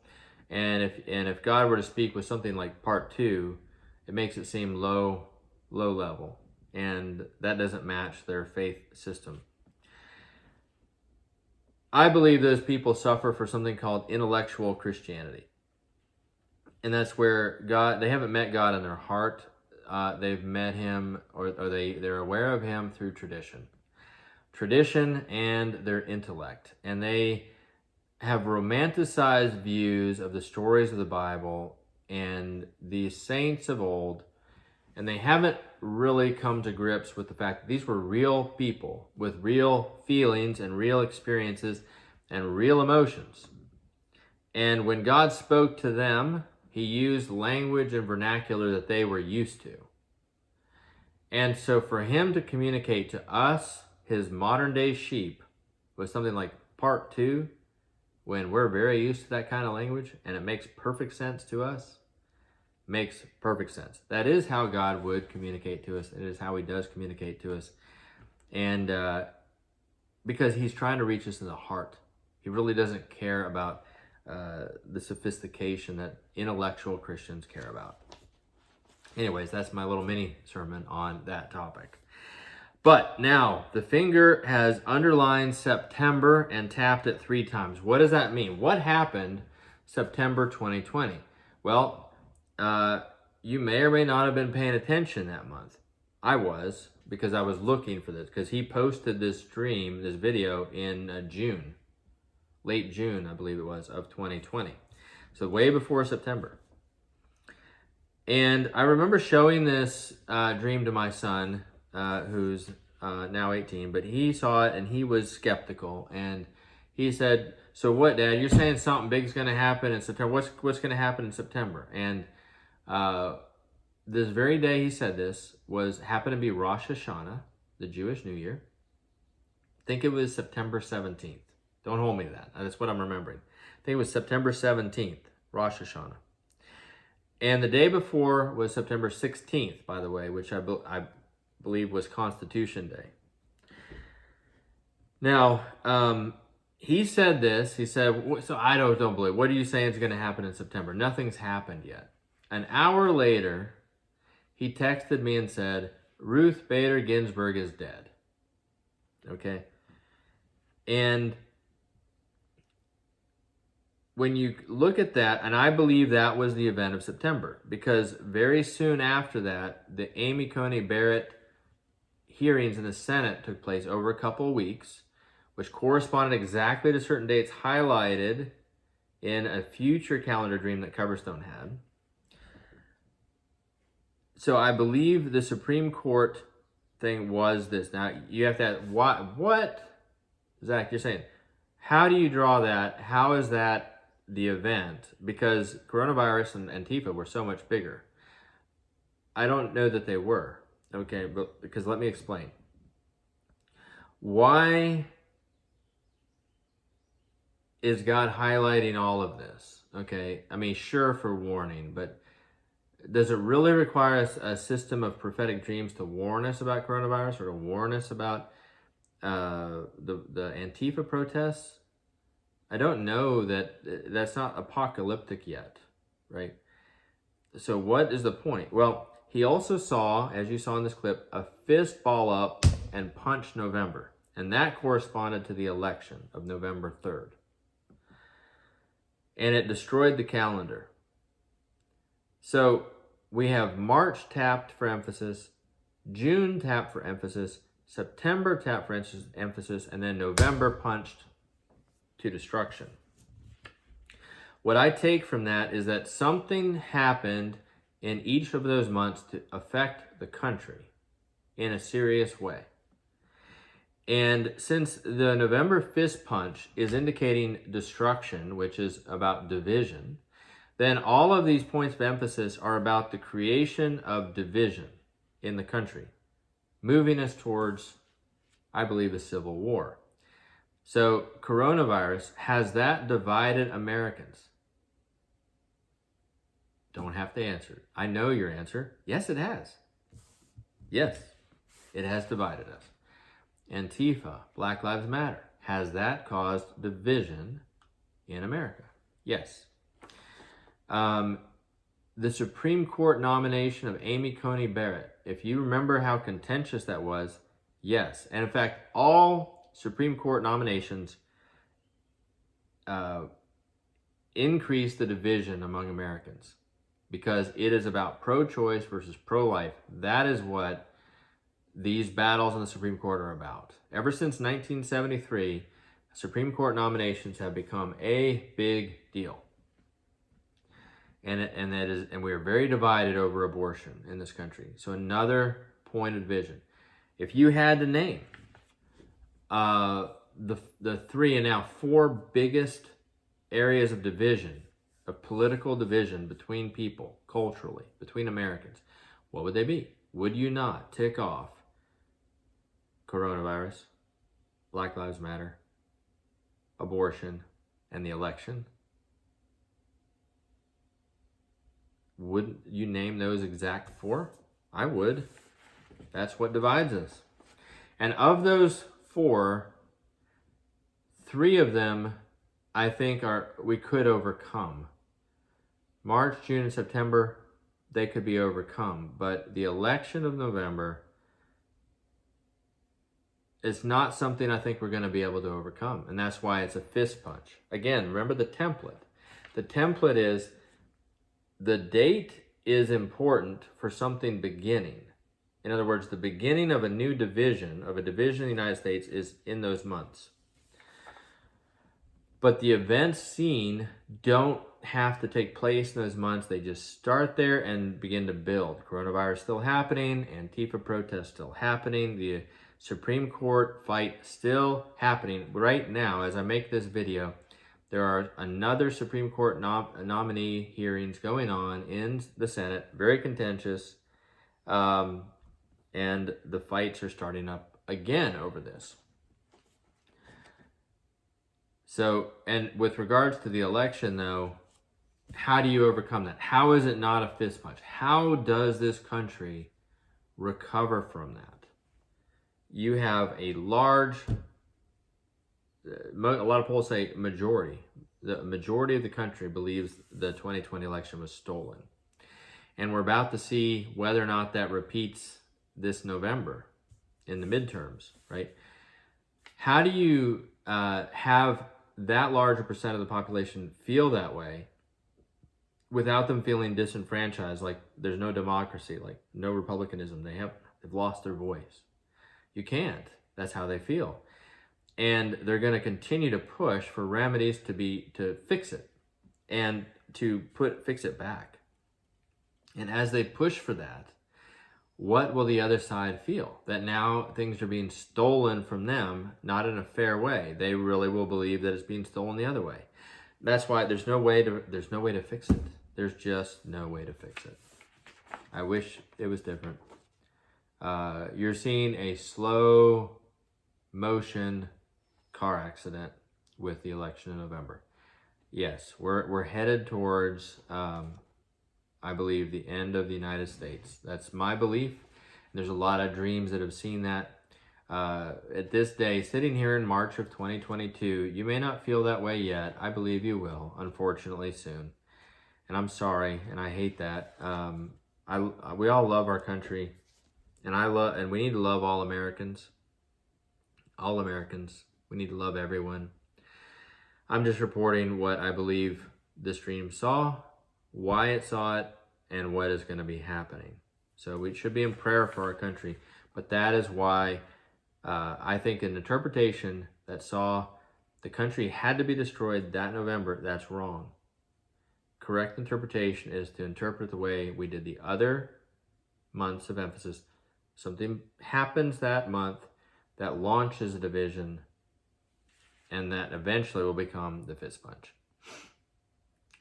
[SPEAKER 2] And if God were to speak with something like part 2, it makes it seem low level. And that doesn't match their faith system. I believe those people suffer for something called intellectual Christianity. And that's where they haven't met God in their heart. They've met him, or they're aware of him through tradition and their intellect. And they have romanticized views of the stories of the Bible and the saints of old, and they haven't really come to grips with the fact that these were real people with real feelings and real experiences and real emotions. And when God spoke to them, he used language and vernacular that they were used to. And so for him to communicate to us, his modern day sheep, with something like part 2, when we're very used to that kind of language and it makes perfect sense to us, makes perfect sense. That is how God would communicate to us. It is how he does communicate to us. And because he's trying to reach us in the heart. He really doesn't care about the sophistication that intellectual Christians care about. Anyways, that's my little mini sermon on that topic. But now, the finger has underlined September and tapped it 3 times. What does that mean? What happened September 2020? Well, you may or may not have been paying attention that month. I was, because I was looking for this, because he posted this video in June. Late June, I believe it was, of 2020. So way before September. And I remember showing this dream to my son, who's now 18, but he saw it and he was skeptical. And he said, "So what, Dad? You're saying something big's going to happen in September. What's going to happen in September?" And this very day he said this happened to be Rosh Hashanah, the Jewish New Year. I think it was September 17th. Don't hold me to that. That's what I'm remembering. I think it was September 17th, Rosh Hashanah. And the day before was September 16th, by the way, which I believe was Constitution Day. Now, he said this. He said, "So I don't believe. What are you saying is going to happen in September? Nothing's happened yet." An hour later, he texted me and said, "Ruth Bader Ginsburg is dead." Okay? And when you look at that, and I believe that was the event of September, because very soon after that, the Amy Coney Barrett hearings in the Senate took place over a couple of weeks, which corresponded exactly to certain dates highlighted in a future calendar dream that Coverstone had. So I believe the Supreme Court thing was this. Now, you have to ask, what, Zach, you're saying, how do you draw that? How is that the event? Because coronavirus and Antifa were so much bigger. I don't know that they were. Okay, but because let me explain. Why is God highlighting all of this? Okay, I mean, sure, for warning, but does it really require a system of prophetic dreams to warn us about coronavirus or to warn us about the Antifa protests? I don't know that's not apocalyptic yet, right? So what is the point? Well, he also saw, as you saw in this clip, a fist ball up and punch November. And that corresponded to the election of November 3rd. And it destroyed the calendar. So we have March tapped for emphasis, June tapped for emphasis, September tapped for emphasis, and then November punched to destruction. What I take from that is that something happened in each of those months to affect the country in a serious way. And since the November fist punch is indicating destruction, which is about division, then all of these points of emphasis are about the creation of division in the country, moving us towards, I believe, a civil war. So coronavirus, has that divided Americans? Don't have to answer. I know your answer. Yes, it has. Yes, it has divided us. Antifa, Black Lives Matter, has that caused division in America? Yes. The Supreme Court nomination of Amy Coney Barrett, if you remember how contentious that was, yes. And in fact, all Supreme Court nominations increase the division among Americans because it is about pro-choice versus pro-life. That is what these battles in the Supreme Court are about. Ever since 1973, Supreme Court nominations have become a big deal. And we are very divided over abortion in this country. So another point of division. If you had to name the 3 and now 4 biggest areas of division, of political division between people, culturally, between Americans, what would they be? Would you not tick off coronavirus, Black Lives Matter, abortion, and the election? Wouldn't you name those exact 4? I would. That's what divides us. And of those 4, 3 of them I think we could overcome. March, June, and September, they could be overcome. But the election of November is not something I think we're going to be able to overcome. And that's why it's a fist punch. Again, remember the template. The template is the date is important for something beginning. In other words, the beginning of a new division, of a division in the United States, is in those months. But the events seen don't have to take place in those months. They just start there and begin to build. Coronavirus still happening, Antifa protests still happening, the Supreme Court fight still happening. Right now, as I make this video, there are another Supreme Court nominee hearings going on in the Senate, very contentious, and the fights are starting up again over this. So, and with regards to the election, though, how do you overcome that? How is it not a fist punch? How does this country recover from that? You have a large, a lot of polls say majority. The majority of the country believes the 2020 election was stolen. And we're about to see whether or not that repeats this November in the midterms, right? How do you have that large a percent of the population feel that way without them feeling disenfranchised, like there's no democracy, like no republicanism, they've lost their voice? You can't. That's how they feel. And they're going to continue to push for remedies to fix it and to fix it back. And as they push for that, what will the other side feel? That now things are being stolen from them, not in a fair way. They really will believe that it's being stolen the other way. That's why there's no way to fix it. There's just no way to fix it. I wish it was different. You're seeing a slow motion car accident with the election in November. Yes, we're headed towards, I believe, the end of the United States. That's my belief. There's a lot of dreams that have seen that. At this day, sitting here in March of 2022, you may not feel that way yet. I believe you will, unfortunately, soon. And I'm sorry, and I hate that. We all love our country, and we need to love all Americans. all Americans. We need to love everyone. I'm just reporting what I believe this dream saw, why it saw it, and what is going to be happening. So we should be in prayer for our country. But that is why I think an interpretation that saw the country had to be destroyed that November, that's wrong. Correct interpretation is to interpret the way we did the other months of emphasis. Something happens that month that launches a division, and that eventually will become the fist punch.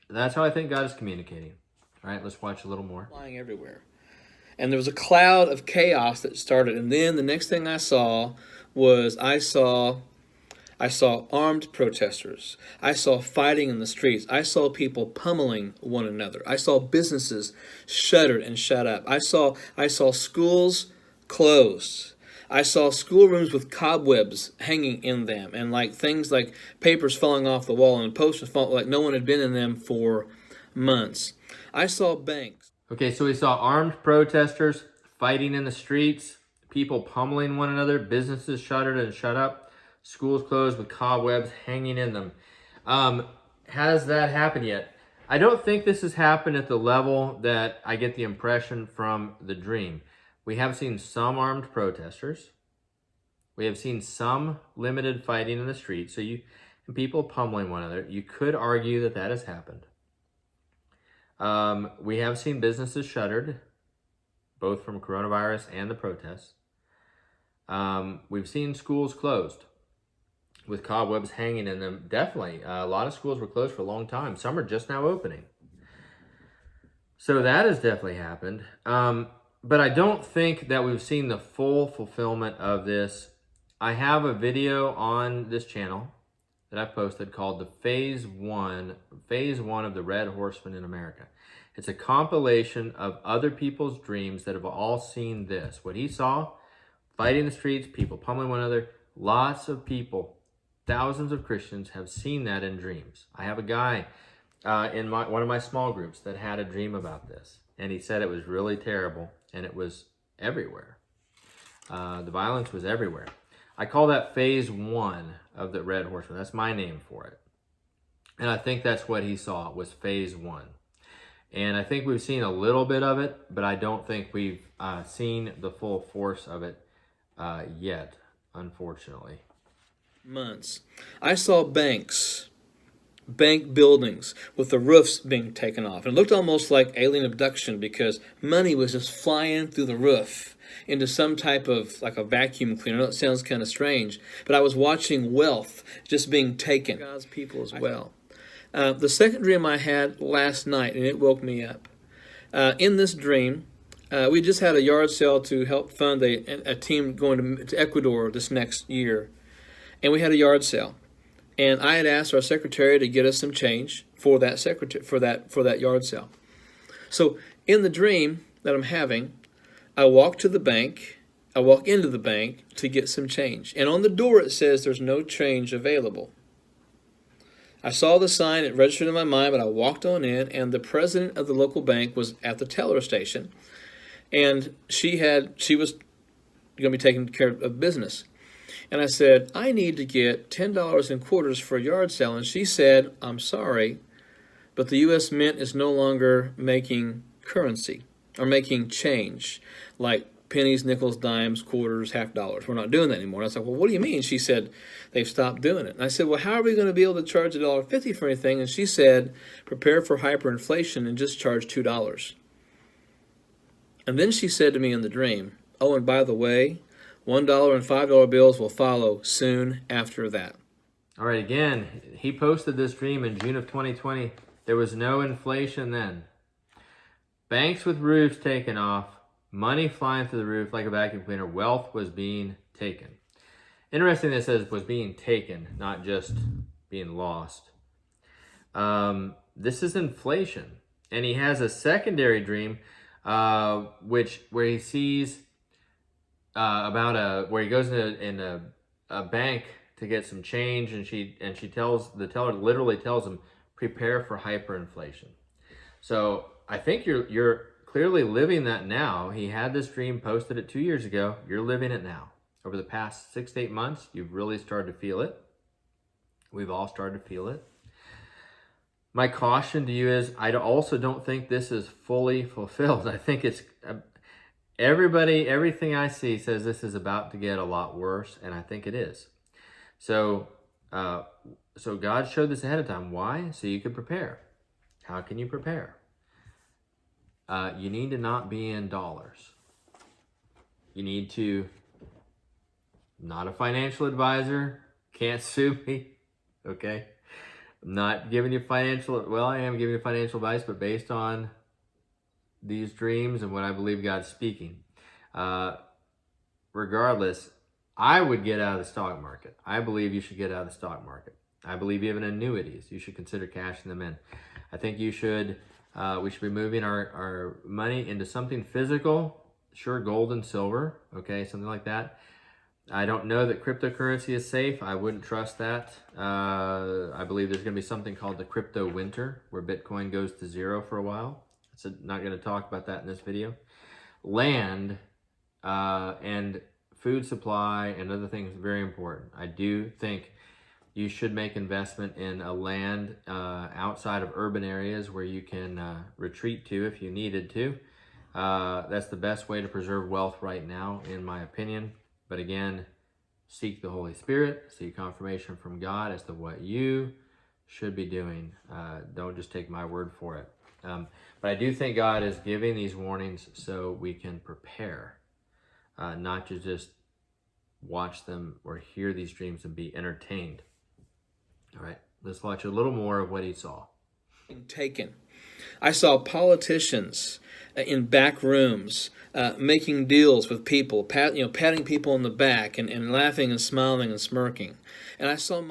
[SPEAKER 2] That's how I think God is communicating. All right, let's watch a little more.
[SPEAKER 1] Flying everywhere. And there was a cloud of chaos that started. And then the next thing I saw was I saw armed protesters. I saw fighting in the streets. I saw people pummeling one another. I saw businesses shuttered and shut up. I saw schools closed. I saw schoolrooms with cobwebs hanging in them, and like things like papers falling off the wall and posters falling, like no one had been in them for months. I saw banks.
[SPEAKER 2] Okay, so we saw armed protesters fighting in the streets, people pummeling one another, businesses shuttered and shut up, schools closed with cobwebs hanging in them. Has that happened yet? I don't think this has happened at the level that I get the impression from the dream. We have seen some armed protesters. We have seen some limited fighting in the street. So and people pummeling one another. You could argue that that has happened. We have seen businesses shuttered, both from coronavirus and the protests. We've seen schools closed with cobwebs hanging in them. Definitely, a lot of schools were closed for a long time. Some are just now opening. So that has definitely happened. But I don't think that we've seen the full fulfillment of this. I have a video on this channel that I've posted called the Phase 1 of the Red Horseman in America. It's a compilation of other people's dreams that have all seen this. What he saw, fighting in the streets, people pummeling one another, lots of people, thousands of Christians have seen that in dreams. I have a guy in one of my small groups that had a dream about this, and he said it was really terrible, and it was everywhere. The violence was everywhere. I call that Phase 1 of the Red Horseman. That's my name for it. And I think that's what he saw, was Phase 1. And I think we've seen a little bit of it, but I don't think we've seen the full force of it yet, unfortunately.
[SPEAKER 1] Months. I saw bank buildings with the roofs being taken off. And it looked almost like alien abduction because money was just flying through the roof into some type of like a vacuum cleaner. I know it sounds kind of strange, but I was watching wealth just being taken. God's people as well. The second dream I had last night, and it woke me up. In this dream, we just had a yard sale to help fund a team going to Ecuador this next year. And we had a yard sale. And I had asked our secretary to get us some change for that yard sale. So in the dream that I'm having, I walk into the bank to get some change. And on the door it says there's no change available. I saw the sign, it registered in my mind, but I walked on in, and the president of the local bank was at the teller station, and she was going to be taking care of business. And I said, I need to get $10 in quarters for a yard sale. And she said, I'm sorry, but the U.S. Mint is no longer making currency or making change, like pennies, nickels, dimes, quarters, half dollars. We're not doing that anymore. And I was like, well, what do you mean? She said, they've stopped doing it. And I said, well, how are we going to be able to charge $1.50 for anything? And she said, prepare for hyperinflation and just charge $2. And then she said to me in the dream, oh, and by the way, $1 and $5 bills will follow soon after that.
[SPEAKER 2] All right, again, he posted this dream in June of 2020. There was no inflation then. Banks with roofs taken off, money flying through the roof like a vacuum cleaner, wealth was being taken. Interesting that it says was being taken, not just being lost. This is inflation. And he has a secondary dream where he sees where he goes in a bank to get some change, and she tells the teller, literally tells him, prepare for hyperinflation. So I think you're clearly living that now. He had this dream, posted it 2 years ago. You're living it now. over the past 6 to 8 months, you've really started to feel it. We've all started to feel it. My caution to you is I also don't think this is fully fulfilled. I think it's everything I see says this is about to get a lot worse, and I think it is. So God showed this ahead of time. Why? So you could prepare. How can you prepare? You need to not be in dollars. You need to, not a financial advisor, can't sue me, okay? I'm not giving you I am giving you financial advice, but based on these dreams and what I believe God's speaking. Regardless, I would get out of the stock market. I believe you should get out of the stock market. I believe even annuities, you should consider cashing them in. I think we should be moving our money into something physical, sure, gold and silver, okay, something like that. I don't know that cryptocurrency is safe. I wouldn't trust that. I believe there's going to be something called the crypto winter, where Bitcoin goes to zero for a while. So not going to talk about that in this video. Land and food supply and other things are very important. I do think you should make investment in a land outside of urban areas where you can retreat to if you needed to. That's the best way to preserve wealth right now, in my opinion. But again, seek the Holy Spirit, seek confirmation from God as to what you should be doing. Don't just take my word for it. But I do think God is giving these warnings so we can prepare, not to just watch them or hear these dreams and be entertained. All right, let's watch a little more of what he saw.
[SPEAKER 1] Taken. I saw politicians in back rooms making deals with people, patting people on the back and laughing and smiling and smirking. And I saw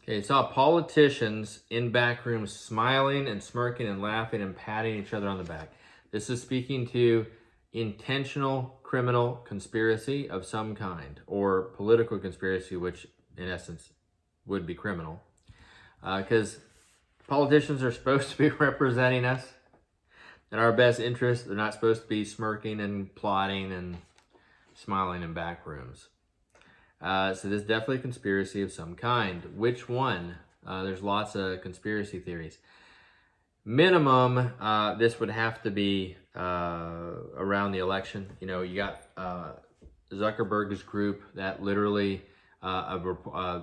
[SPEAKER 2] Okay, saw politicians in back rooms smiling and smirking and laughing and patting each other on the back. This is speaking to intentional criminal conspiracy of some kind, or political conspiracy, which in essence would be criminal. Because politicians are supposed to be representing us in our best interest. They're not supposed to be smirking and plotting and smiling in back rooms. So this is definitely a conspiracy of some kind. Which one? There's lots of conspiracy theories. Minimum, this would have to be around the election. You know, you got Zuckerberg's group that literally, a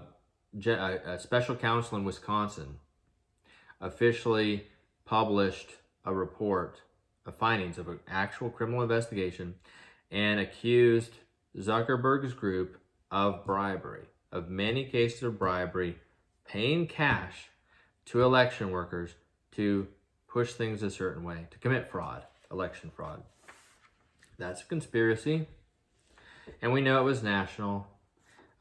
[SPEAKER 2] special counsel in Wisconsin officially published a report of findings of an actual criminal investigation and accused Zuckerberg's group of bribery, of many cases of bribery, paying cash to election workers to push things a certain way, to commit fraud, election fraud. That's a conspiracy, and we know it was national.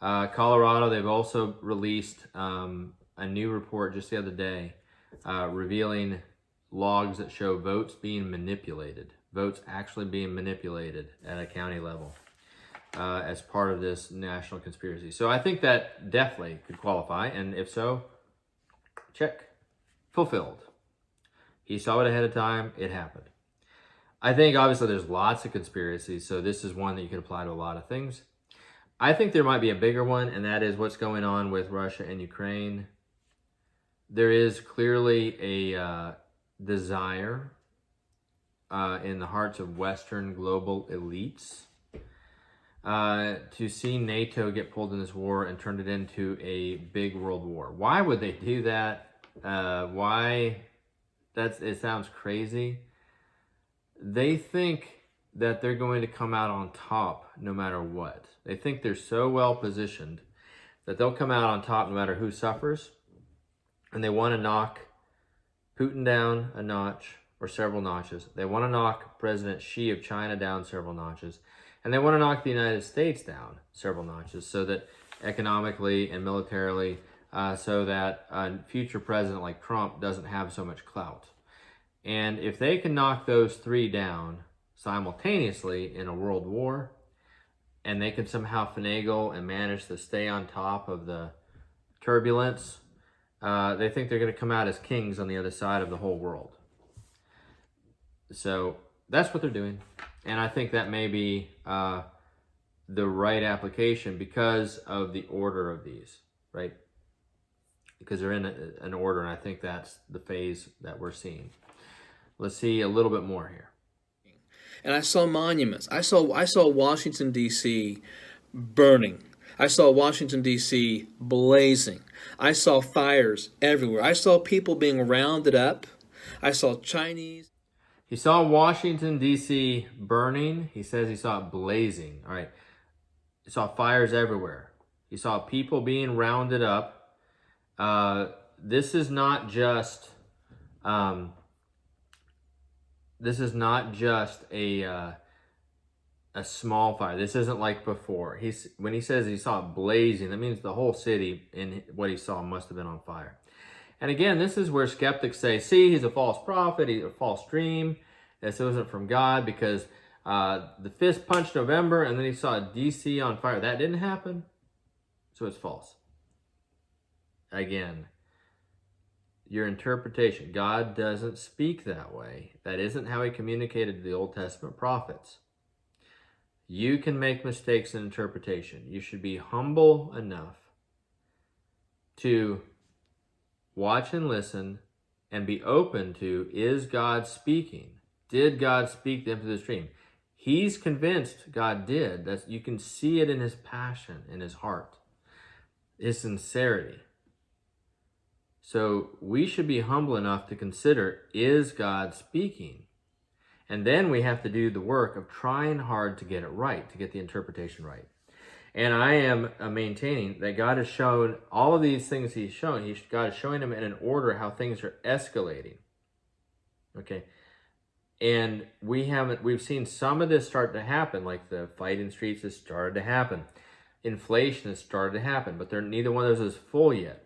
[SPEAKER 2] Colorado, they've also released a new report just the other day revealing logs that show votes being manipulated, votes actually being manipulated at a county level as part of this national conspiracy. So I think that definitely could qualify, and if so, check, fulfilled. He saw it ahead of time, it happened. I think obviously there's lots of conspiracies, so this is one that you can apply to a lot of things. I think there might be a bigger one, and that is what's going on with Russia and Ukraine. There is clearly a desire in the hearts of Western global elites to see NATO get pulled in this war and turn it into a big world war. Why would they do that? It sounds crazy. They think that they're going to come out on top no matter what. They think they're so well positioned that they'll come out on top no matter who suffers. And they want to knock Putin down a notch or several notches. They want to knock President Xi of China down several notches. And they want to knock the United States down several notches so that economically and militarily, so that a future president like Trump doesn't have so much clout. And if they can knock those three down simultaneously in a world war, and they can somehow finagle and manage to stay on top of the turbulence, they think they're going to come out as kings on the other side of the whole world. So that's what they're doing. And I think that may be the right application because of the order of these, right? Because they're in an order, and I think that's the phase that we're seeing. Let's see a little bit more here.
[SPEAKER 1] And I saw monuments. I saw Washington, D.C. burning. I saw Washington, D.C. blazing. I saw fires everywhere. I saw people being rounded up. I saw Chinese.
[SPEAKER 2] He saw Washington, D.C. burning. He says he saw it blazing. All right. He saw fires everywhere. He saw people being rounded up. This is not just a small fire. This isn't like before. When he says he saw it blazing, that means the whole city in what he saw must have been on fire. And again, this is where skeptics say, see, he's a false prophet, he's a false dream. This wasn't from God because the fist punched November and then he saw DC on fire. That didn't happen, so it's false. Again, your interpretation. God doesn't speak that way. That isn't how he communicated to the Old Testament prophets. You can make mistakes in interpretation. You should be humble enough to watch and listen and be open to, is God speaking? Did God speak them to this dream? He's convinced God did. You can see it in his passion, in his heart, his sincerity. So we should be humble enough to consider, is God speaking? And then we have to do the work of trying hard to get it right, to get the interpretation right. And I am maintaining that God has shown all of these things he's shown. God is showing them in an order how things are escalating. Okay. And we've seen some of this start to happen, like the fight in streets has started to happen. Inflation has started to happen, but neither one of those is full yet.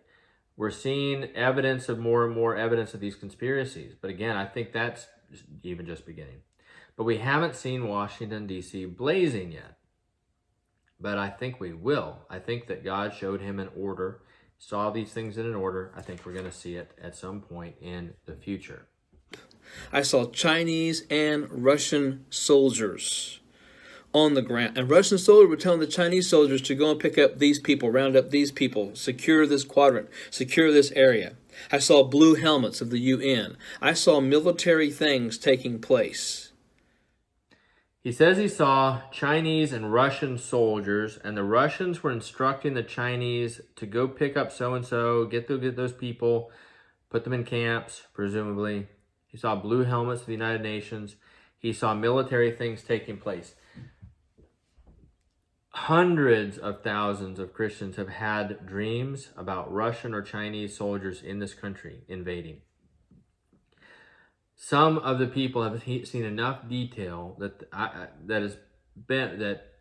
[SPEAKER 2] We're seeing evidence of more and more evidence of these conspiracies. But again, I think that's even just beginning. But we haven't seen Washington, D.C. blazing yet. But I think we will. I think that God showed him an order, saw these things in an order. I think we're going to see it at some point in the future.
[SPEAKER 1] I saw Chinese and Russian soldiers on the ground. And Russian soldiers were telling the Chinese soldiers to go and pick up these people, round up these people, secure this quadrant, secure this area. I saw blue helmets of the UN. I saw military things taking place.
[SPEAKER 2] He says he saw Chinese and Russian soldiers, and the Russians were instructing the Chinese to go pick up so-and-so, get those people, put them in camps, presumably. He saw blue helmets of the United Nations. He saw military things taking place. Hundreds of thousands of Christians have had dreams about Russian or Chinese soldiers in this country invading. Some of the people have seen enough detail that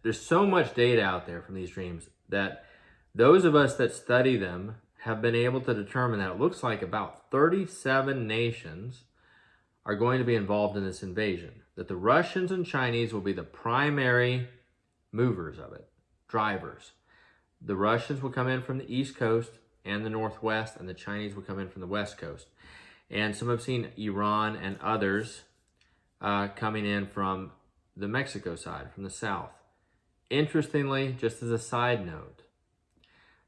[SPEAKER 2] there's so much data out there from these dreams that those of us that study them have been able to determine that it looks like about 37 nations are going to be involved in this invasion. That the Russians and Chinese will be the primary movers of it, drivers. The Russians will come in from the East Coast and the Northwest, and the Chinese will come in from the West Coast. And some have seen Iran and others coming in from the Mexico side, from the South. Interestingly, just as a side note,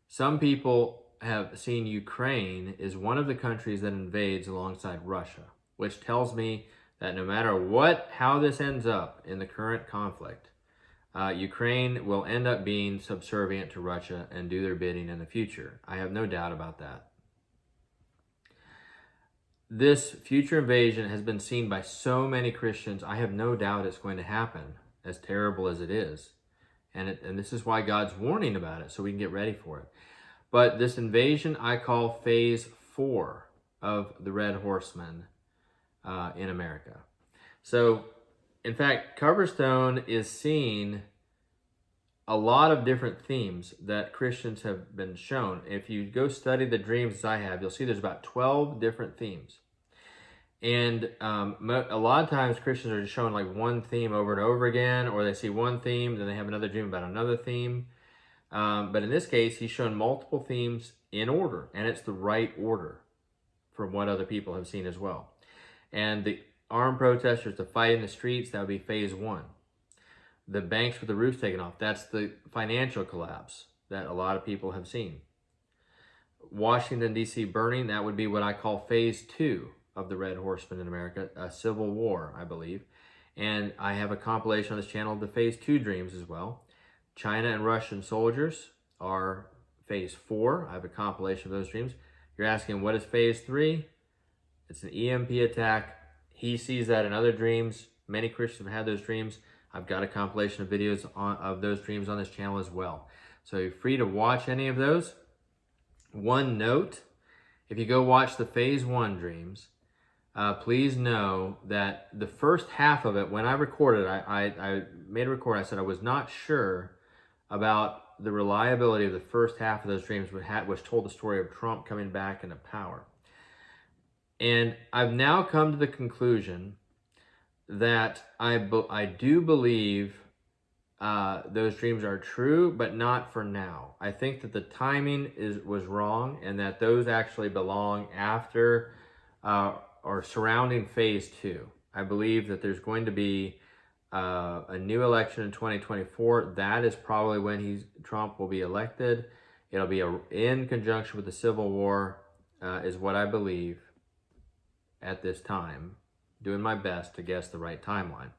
[SPEAKER 2] some people have seen Ukraine is one of the countries that invades alongside Russia, which tells me that no matter how this ends up in the current conflict, Ukraine will end up being subservient to Russia and do their bidding in the future. I have no doubt about that. This future invasion has been seen by so many Christians. I have no doubt it's going to happen, as terrible as it is. And this is why God's warning about it, so we can get ready for it. But this invasion I call phase 4 of the Red Horsemen in America. So, in fact, Coverstone is seeing a lot of different themes that Christians have been shown. If you go study the dreams as I have, you'll see there's about 12 different themes. And a lot of times Christians are just showing like one theme over and over again, or they see one theme, then they have another dream about another theme. But in this case, he's shown multiple themes in order, and it's the right order from what other people have seen as well. And the armed protesters to fight in the streets, that would be phase 1. the banks with the roofs taken off. That's the financial collapse that a lot of people have seen. Washington, D.C. burning, that would be what I call phase 2 of the Red Horseman in America, a civil war, I believe. And I have a compilation on this channel of the phase 2 dreams as well. China and Russian soldiers are phase 4. I have a compilation of those dreams. You're asking, what is phase 3? It's an EMP attack. He sees that in other dreams. Many Christians have had those dreams. I've got a compilation of videos of those dreams on this channel as well. So you're free to watch any of those. One note, if you go watch the phase 1 dreams, please know that the first half of it, when I recorded, I made a record, I said I was not sure about the reliability of the first half of those dreams, which told the story of Trump coming back into power. And I've now come to the conclusion that I do believe those dreams are true, but not for now. I think that the timing was wrong, and that those actually belong after or surrounding phase 2. I believe that there's going to be a new election in 2024. That is probably when Trump will be elected. It'll be in conjunction with the Civil War, is what I believe at this time. Doing my best to guess the right timeline.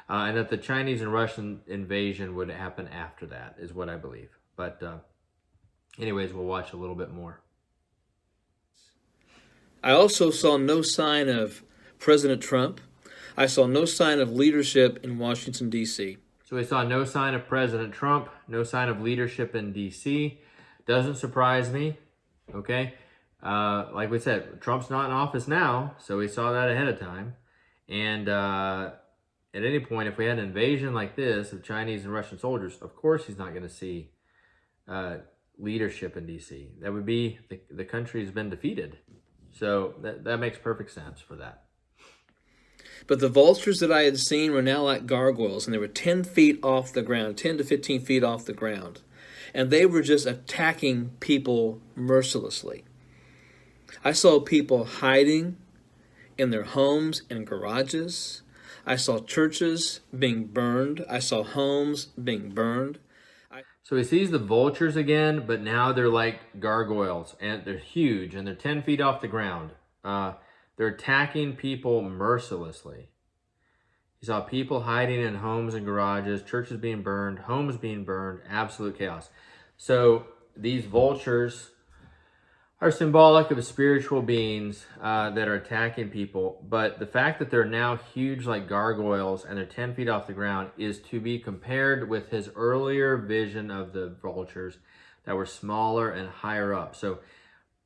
[SPEAKER 2] And that the Chinese and Russian invasion would happen after that, is what I believe. But anyways, we'll watch a little bit more.
[SPEAKER 1] I also saw no sign of President Trump. I saw no sign of leadership in Washington, D.C.
[SPEAKER 2] So we saw no sign of President Trump, no sign of leadership in D.C. Doesn't surprise me, okay? Like we said, Trump's not in office now, so we saw that ahead of time. And at any point, if we had an invasion like this of Chinese and Russian soldiers, of course he's not going to see leadership in D.C. That would be, the country's been defeated. So that makes perfect sense for that.
[SPEAKER 1] But the vultures that I had seen were now like gargoyles, and they were 10 feet off the ground, 10 to 15 feet off the ground. And they were just attacking people mercilessly. I saw people hiding in their homes and garages. I saw churches being burned. I saw homes being burned.
[SPEAKER 2] So he sees the vultures again, but now they're like gargoyles, and they're huge, and they're 10 feet off the ground. They're attacking people mercilessly. He saw people hiding in homes and garages, churches being burned, homes being burned, absolute chaos. So these vultures are symbolic of spiritual beings that are attacking people. But the fact that they're now huge like gargoyles and they're 10 feet off the ground is to be compared with his earlier vision of the vultures that were smaller and higher up. So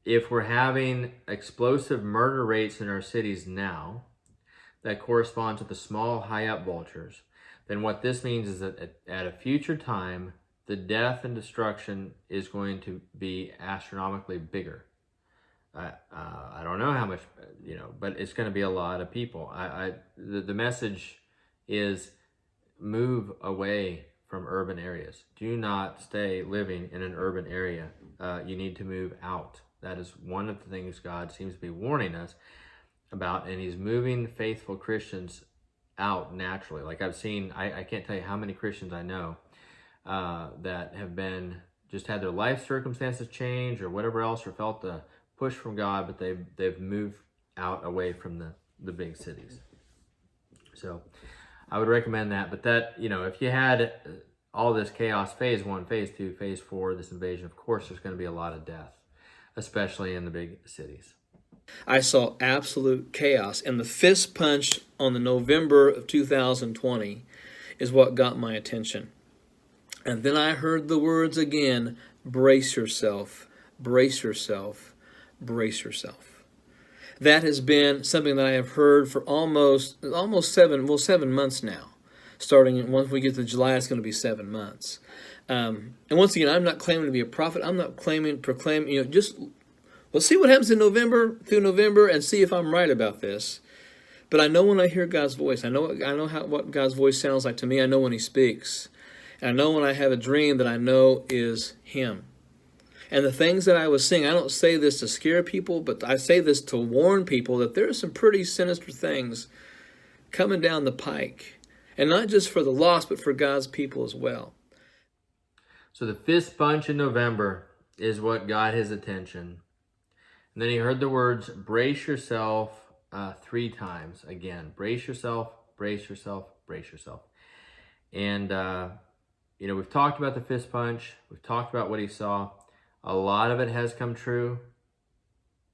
[SPEAKER 2] if we're having explosive murder rates in our cities now that correspond to the small, high up vultures, then what this means is that at a future time, the death and destruction is going to be astronomically bigger. I don't know how much, but it's going to be a lot of people. The message is move away from urban areas. Do not stay living in an urban area. You need to move out. That is one of the things God seems to be warning us about, and he's moving faithful Christians out naturally. Like I've seen, I can't tell you how many Christians I know that have just had their life circumstances change or whatever else, or felt the push from God, but they've moved out away from the big cities. So I would recommend that. But that, if you had all this chaos, phase 1, phase 2, phase 4, this invasion, of course there's going to be a lot of death, especially in the big cities.
[SPEAKER 1] I saw absolute chaos, and the fist punch on the November of 2020 is what got my attention. And then I heard the words again, brace yourself, brace yourself, brace yourself. That has been something that I have heard for almost 7 months now. Starting once we get to July, it's going to be 7 months. And once again, I'm not claiming to be a prophet. I'm not proclaiming, just let's see what happens in November, through November, and see if I'm right about this. But I know when I hear God's voice. I know what God's voice sounds like to me. I know when he speaks. And I know when I have a dream that I know is him. And the things that I was seeing, I don't say this to scare people, but I say this to warn people that there are some pretty sinister things coming down the pike. And not just for the lost, but for God's people as well.
[SPEAKER 2] So the fist punch in November is what got his attention. And then he heard the words, brace yourself, 3 times. Again, brace yourself, brace yourself, brace yourself. And, we've talked about the fist punch. We've talked about what he saw. A lot of it has come true.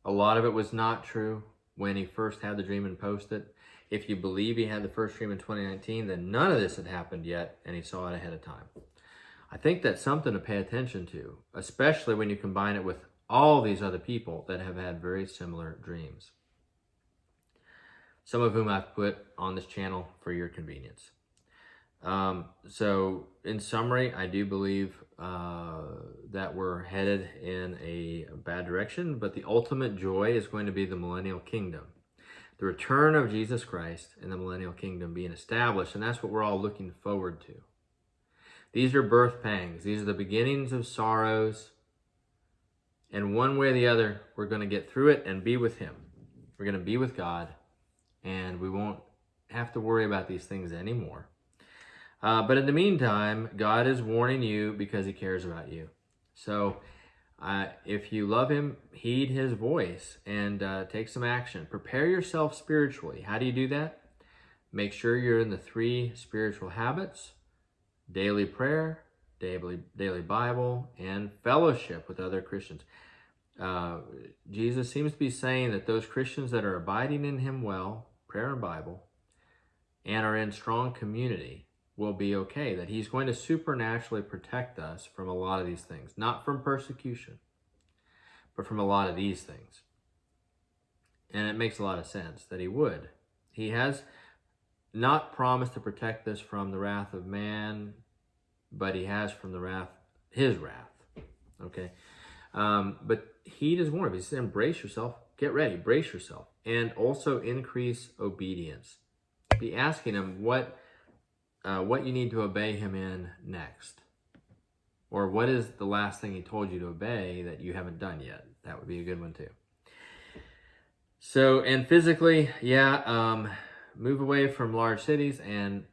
[SPEAKER 2] A lot of it was not true when he first had the dream and posted it. If you believe he had the first dream in 2019, then none of this had happened yet, and he saw it ahead of time. I think that's something to pay attention to, especially when you combine it with all these other people that have had very similar dreams, some of whom I've put on this channel for your convenience. So in summary, I do believe that we're headed in a bad direction, but the ultimate joy is going to be the millennial kingdom. The return of Jesus Christ and the millennial kingdom being established, and that's what we're all looking forward to. These are birth pangs. These are the beginnings of sorrows. And one way or the other, we're going to get through it and be with him. We're going to be with God, and we won't have to worry about these things anymore. But in the meantime, God is warning you because he cares about you. So if you love him, heed his voice and take some action. Prepare yourself spiritually. How do you do that? Make sure you're in the 3 spiritual habits: daily prayer, daily Bible, and fellowship with other Christians. Jesus seems to be saying that those Christians that are abiding in him well, prayer and Bible, and are in strong community will be okay, that he's going to supernaturally protect us from a lot of these things. Not from persecution, but from a lot of these things. And it makes a lot of sense that he would. He has not promised to protect us from the wrath of man, but he has from the wrath, his wrath. Okay? But he does warn him. He said, embrace yourself, get ready, brace yourself, and also increase obedience. Be asking him what you need to obey him in next. Or what is the last thing he told you to obey that you haven't done yet? That would be a good one too. So, and physically, move away from large cities and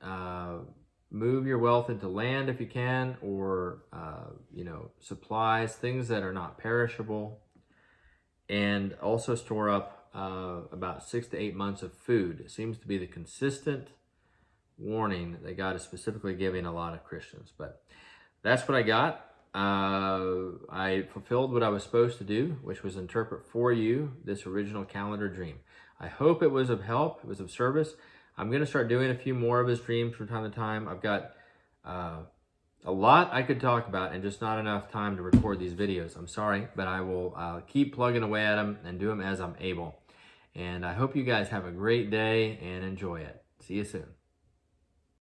[SPEAKER 2] move your wealth into land if you can, or, supplies, things that are not perishable. And also store up about 6 to 8 months of food. It seems to be the consistent warning that God is specifically giving a lot of Christians. But that's what I got. I fulfilled what I was supposed to do, which was interpret for you this original calendar dream. I hope it was of help, it was of service. I'm going to start doing a few more of his dreams from time to time. I've got a lot I could talk about and just not enough time to record these videos. I'm sorry, but I will keep plugging away at them and do them as I'm able. And I hope you guys have a great day and enjoy it. See you soon.